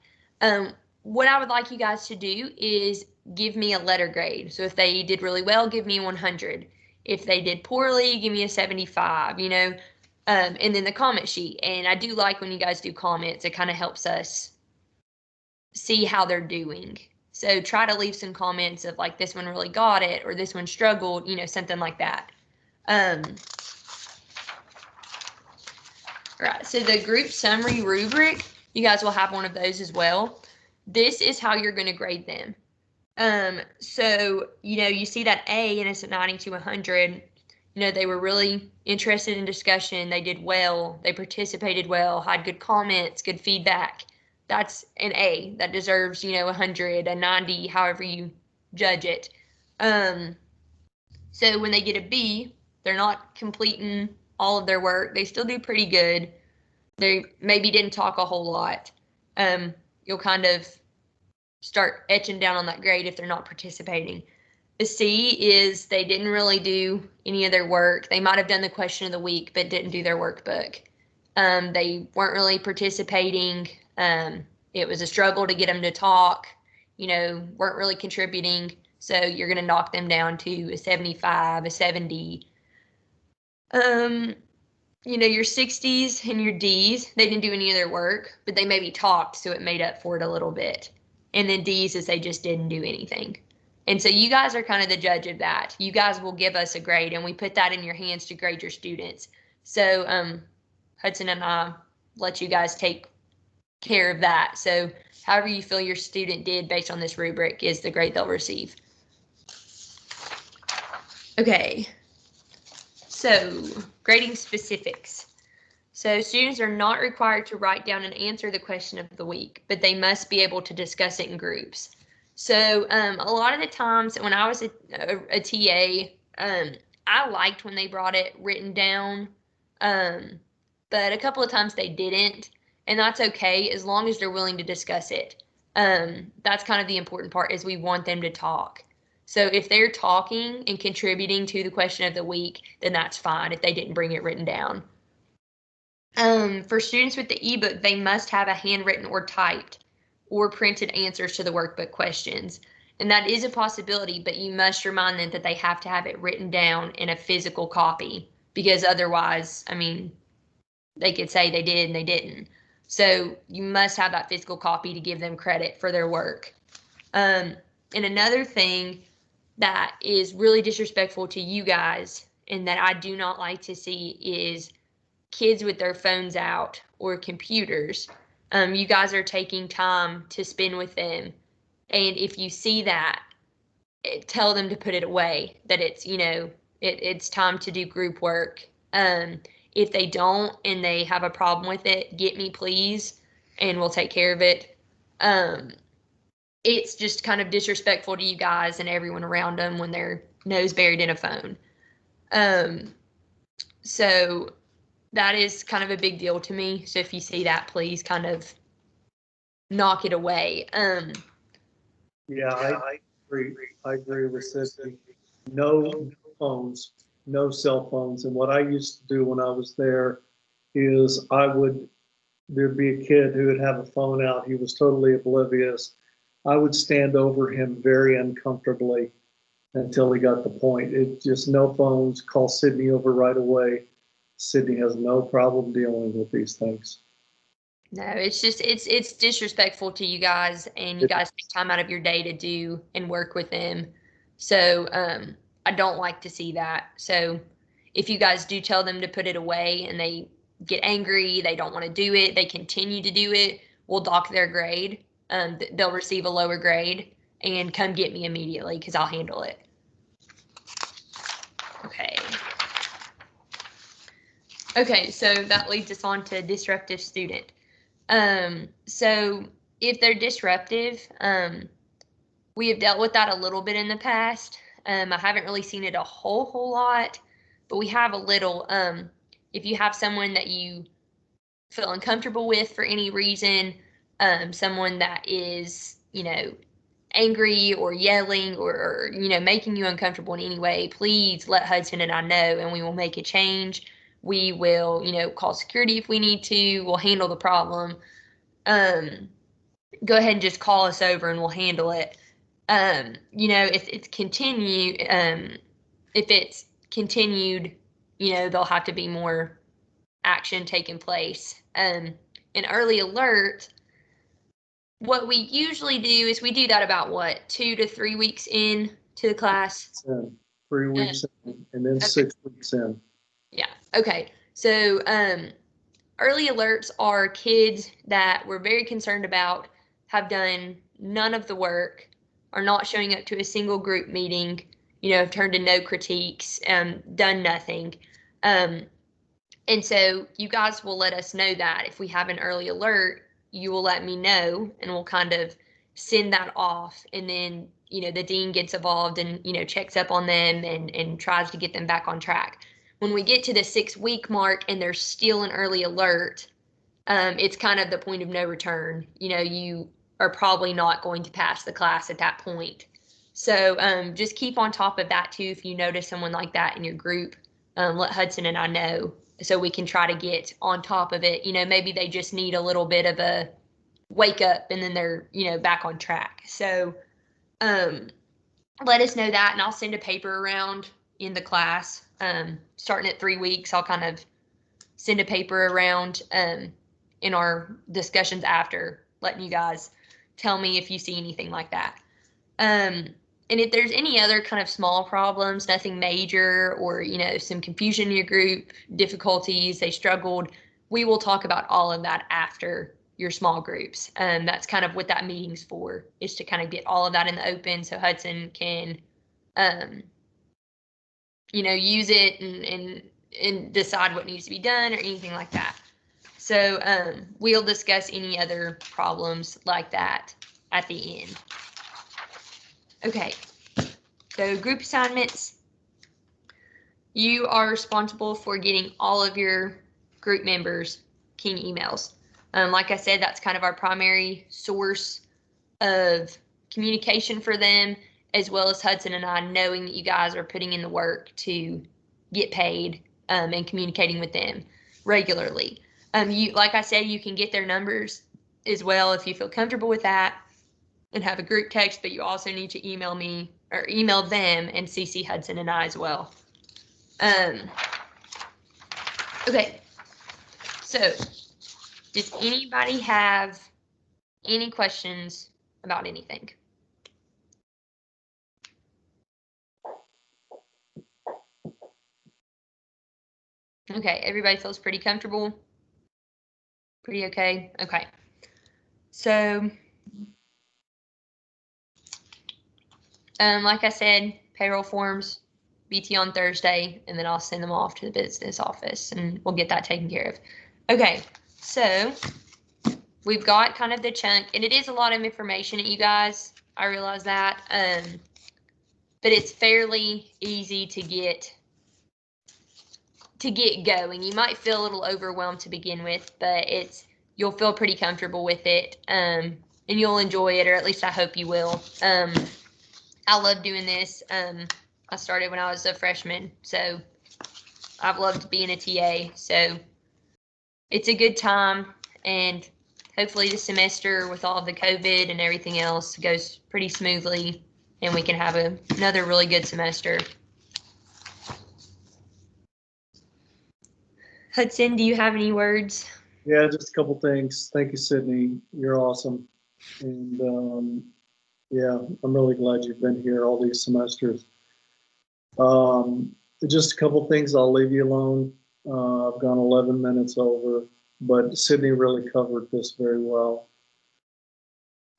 What I would like you guys to do is give me a letter grade. So if they did really well, give me a 100. If they did poorly, give me a 75, and then the comment sheet. And I do like when you guys do comments. It kind of helps us see how they're doing. So try to leave some comments of like, this one really got it, or this one struggled, something like that. All right, so the group summary rubric, you guys will have one of those as well. This is how you're going to grade them. So, you see that A and it's at 90 to 100. They were really interested in discussion. They did well. They participated well, had good comments, good feedback. That's an A that deserves, 100, a 90, however you judge it. So when they get a B, they're not completing all of their work. They still do pretty good. They maybe didn't talk a whole lot. You'll kind of start etching down on that grade if they're not participating. The C is they didn't really do any of their work. They might have done the question of the week, but didn't do their workbook. They weren't really participating. It was a struggle to get them to talk, weren't really contributing. So you're going to knock them down to a 75, a 70. Your 60s and your Ds, they didn't do any of their work, but they maybe talked, so it made up for it a little bit. And then Ds is they just didn't do anything. And so you guys are kind of the judge of that. You guys will give us a grade, and we put that in your hands to grade your students. So Hudson and I let you guys take care of that. So however you feel your student did based on this rubric is the grade they'll receive. Okay. So, grading specifics. So, students are not required to write down and answer the question of the week, but they must be able to discuss it in groups. So, a lot of the times when I was a TA, I liked when they brought it written down, but a couple of times they didn't, and that's okay as long as they're willing to discuss it. That's kind of the important part, is we want them to talk. So if they're talking and contributing to the question of the week, then that's fine if they didn't bring it written down. For students with the ebook, they must have a handwritten or typed or printed answers to the workbook questions. And that is a possibility, but you must remind them that they have to have it written down in a physical copy, because otherwise, I mean, they could say they did and they didn't. So you must have that physical copy to give them credit for their work. And another thing that is really disrespectful to you guys and that I do not like to see is kids with their phones out or computers. You guys are taking time to spend with them. And if you see that, tell them to put it away, that it's, it's time to do group work. If they don't and they have a problem with it, get me please, and we'll take care of it. It's just kind of disrespectful to you guys and everyone around them when their nose buried in a phone. So that is kind of a big deal to me. So if you see that, please kind of knock it away. Yeah, I agree. I agree with Sissy. No phones, no cell phones. And what I used to do when I was there is there'd be a kid who would have a phone out. He was totally oblivious. I would stand over him very uncomfortably until he got the point. It's just no phones, call Sydney over right away. Sydney has no problem dealing with these things. No, it's just, it's disrespectful to you guys, and you guys take time out of your day to do and work with them. So, I don't like to see that. So if you guys do tell them to put it away and they get angry, they don't want to do it, they continue to do it, we'll dock their grade. They'll receive a lower grade, and come get me immediately because I'll handle it. Okay. Okay, so that leads us on to disruptive student. So if they're disruptive, we have dealt with that a little bit in the past. I haven't really seen it a whole lot, but we have a little. If you have someone that you feel uncomfortable with for any reason, someone that is, angry or yelling or making you uncomfortable in any way, please let Hudson and I know, and we will make a change. We will, call security if we need to. We'll handle the problem. Go ahead and just call us over and we'll handle it. If it's continued, there'll have to be more action taking place. In early alert, what we usually do is we do that about 2 to 3 weeks in to the class. 3 weeks in, and then 6 weeks in. Yeah. Okay. So early alerts are kids that we're very concerned about, have done none of the work, are not showing up to a single group meeting, have turned in no critiques, done nothing. And so you guys will let us know that. If we have an early alert, you will let me know, and we'll kind of send that off. And then, the dean gets involved and, checks up on them and tries to get them back on track. When we get to the 6-week mark and there's still an early alert, it's kind of the point of no return. You are probably not going to pass the class at that point. So just keep on top of that too. If you notice someone like that in your group, let Hudson and I know so we can try to get on top of it. Maybe they just need a little bit of a wake up and then they're, back on track. So let us know that, and I'll send a paper around in the class. Starting at 3 weeks, I'll kind of send a paper around in our discussions after, letting you guys tell me if you see anything like that. And if there's any other kind of small problems, nothing major, or, some confusion in your group, difficulties, they struggled, we will talk about all of that after your small groups. That's kind of what that meeting's for, is to kind of get all of that in the open so Hudson can, use it and and decide what needs to be done or anything like that. So we'll discuss any other problems like that at the end. Okay, so group assignments. You are responsible for getting all of your group members' King emails. Like I said, that's kind of our primary source of communication for them, as well as Hudson and I knowing that you guys are putting in the work to get paid and communicating with them regularly. Like I said, you can get their numbers as well if you feel comfortable with that and have a group text, but you also need to email me or email them and CC Hudson and I as well. Okay, so does anybody have any questions about anything? Okay, everybody feels pretty comfortable? Pretty okay? Okay. So, like I said, payroll forms, BT on Thursday, and then I'll send them off to the business office and we'll get that taken care of. Okay, so we've got kind of the chunk, and it is a lot of information, you guys. I realize that, but it's fairly easy to get going. You might feel a little overwhelmed to begin with, but you'll feel pretty comfortable with it, and you'll enjoy it, or at least I hope you will. I love doing this. I started when I was a freshman, so I've loved being a TA. So it's a good time, and hopefully the semester with all of the COVID and everything else goes pretty smoothly, and we can have another really good semester. Hudson, do you have any words? Yeah, just a couple things. Thank you, Sydney. You're awesome. And yeah, I'm really glad you've been here all these semesters. Just a couple things, I'll leave you alone. I've gone 11 minutes over, but Sydney really covered this very well.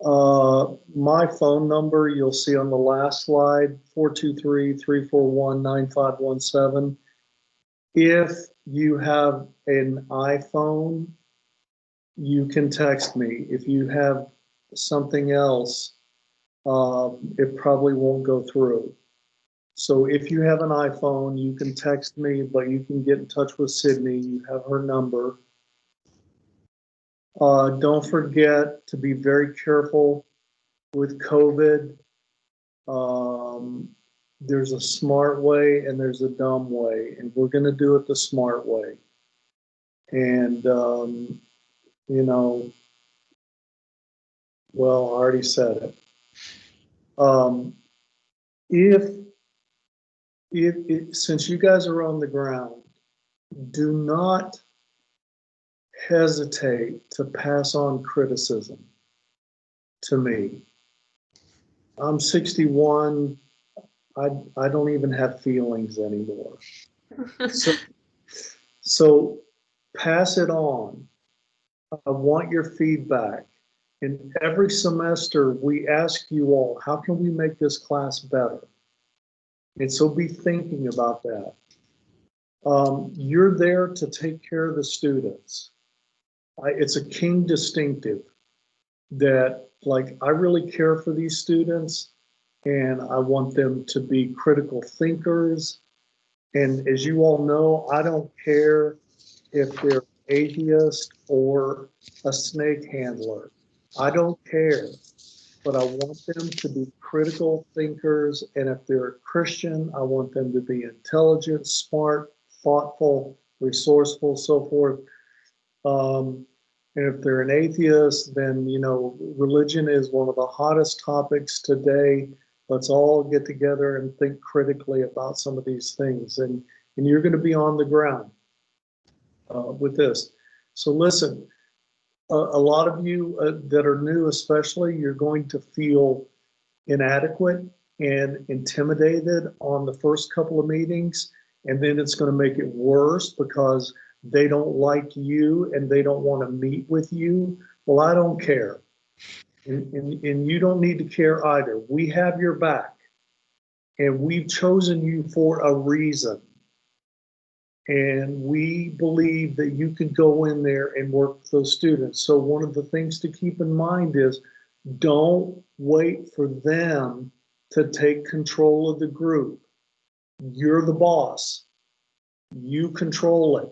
My phone number, you'll see on the last slide, 423-341-9517. If you have an iPhone, you can text me. If you have something else, it probably won't go through. So if you have an iPhone, you can text me, but you can get in touch with Sydney. You have her number. Don't forget to be very careful with COVID. There's a smart way and there's a dumb way, and we're going to do it the smart way. And, you know, well, I already said it. Since you guys are on the ground, do not hesitate to pass on criticism to me. I'm 61. I don't even have feelings anymore. So pass it on. I want your feedback. And every semester we ask you all, how can we make this class better? And so be thinking about that. You're there to take care of the students. It's a King distinctive that, like, I really care for these students and I want them to be critical thinkers. And as you all know, I don't care if they're atheist or a snake handler. I don't care, but I want them to be critical thinkers. And if they're a Christian, I want them to be intelligent, smart, thoughtful, resourceful, so forth. And if they're an atheist, then, you know, religion is one of the hottest topics today. Let's all get together and think critically about some of these things. And you're going to be on the ground with this. So listen, a lot of you that are new especially, you're going to feel inadequate and intimidated on the first couple of meetings. And then it's going to make it worse because they don't like you and they don't want to meet with you. Well, I don't care. And you don't need to care either. We have your back and we've chosen you for a reason. And we believe that you can go in there and work with those students. So one of the things to keep in mind is don't wait for them to take control of the group. You're the boss. You control it.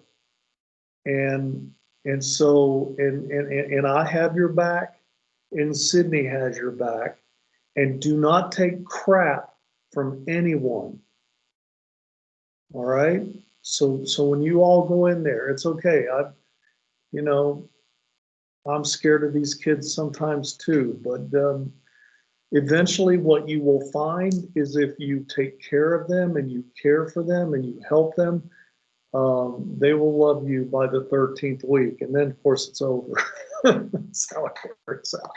And so I have your back, and Sydney has your back. And do not take crap from anyone. All right? So when you all go in there, it's okay. I'm scared of these kids sometimes too, but eventually what you will find is if you take care of them and you care for them and you help them, they will love you by the 13th week. And then of course it's over. That's how it works out.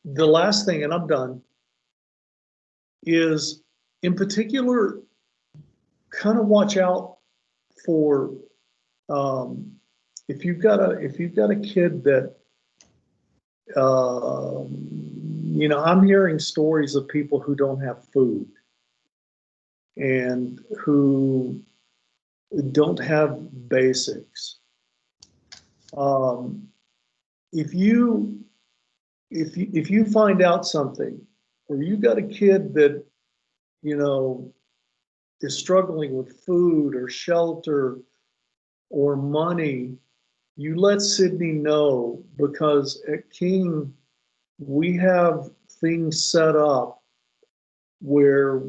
The last thing, and I'm done, is in particular, kind of watch out for if you've got a kid that I'm hearing stories of people who don't have food and who don't have basics. If you find out something, or you got a kid that is struggling with food or shelter or money, you let Sydney know, because at King we have things set up where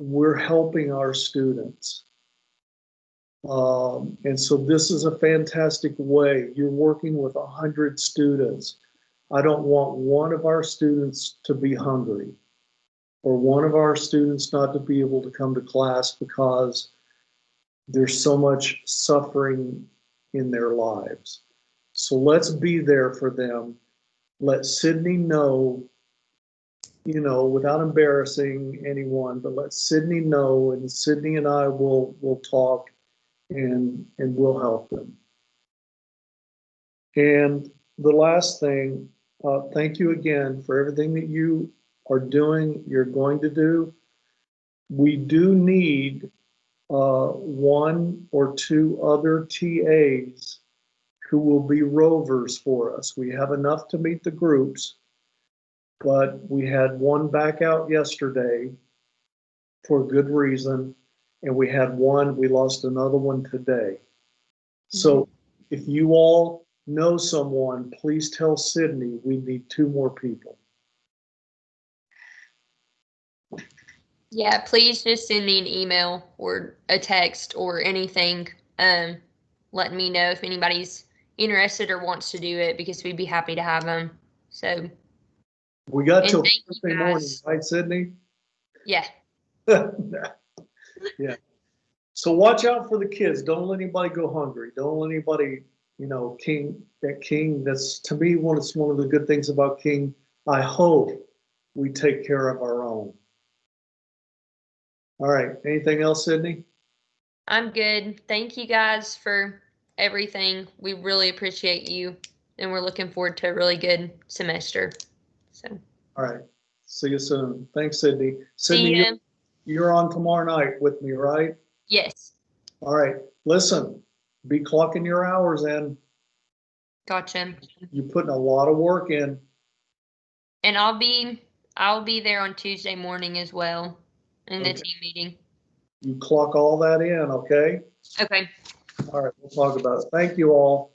we're helping our students. And so this is a fantastic way. You're working with 100 students. I don't want one of our students to be hungry, or one of our students not to be able to come to class because there's so much suffering in their lives. So let's be there for them. Let Sydney know, without embarrassing anyone, but let Sydney know, and Sydney and I will talk and we'll help them. And the last thing, thank you again for everything that you are doing, you're going to do. We do need one or two other TAs who will be rovers for us. We have enough to meet the groups, but we had one back out yesterday for a good reason, and we lost another one today. So if you all know someone, please tell Sydney we need 2 more people. Yeah, please just send me an email or a text or anything, letting me know if anybody's interested or wants to do it, because we'd be happy to have them. So we got and till thank you Thursday morning, guys. right, Sydney? Yeah. Yeah. So watch out for the kids. Don't let anybody go hungry. Don't let anybody, King, that's to me one of the good things about King. I hope we take care of our own. All right. Anything else, Sydney? I'm good. Thank you guys for everything. We really appreciate you, and we're looking forward to a really good semester. So. All right. See you soon. Thanks, Sydney. See Sydney, ya. you're on tomorrow night with me, right? Yes. All right. Listen, be clocking your hours in. Gotcha. You're putting a lot of work in. And I'll be there on Tuesday morning as well in the team meeting. You clock all that in, okay? Okay. All right, we'll talk about it. Thank you all.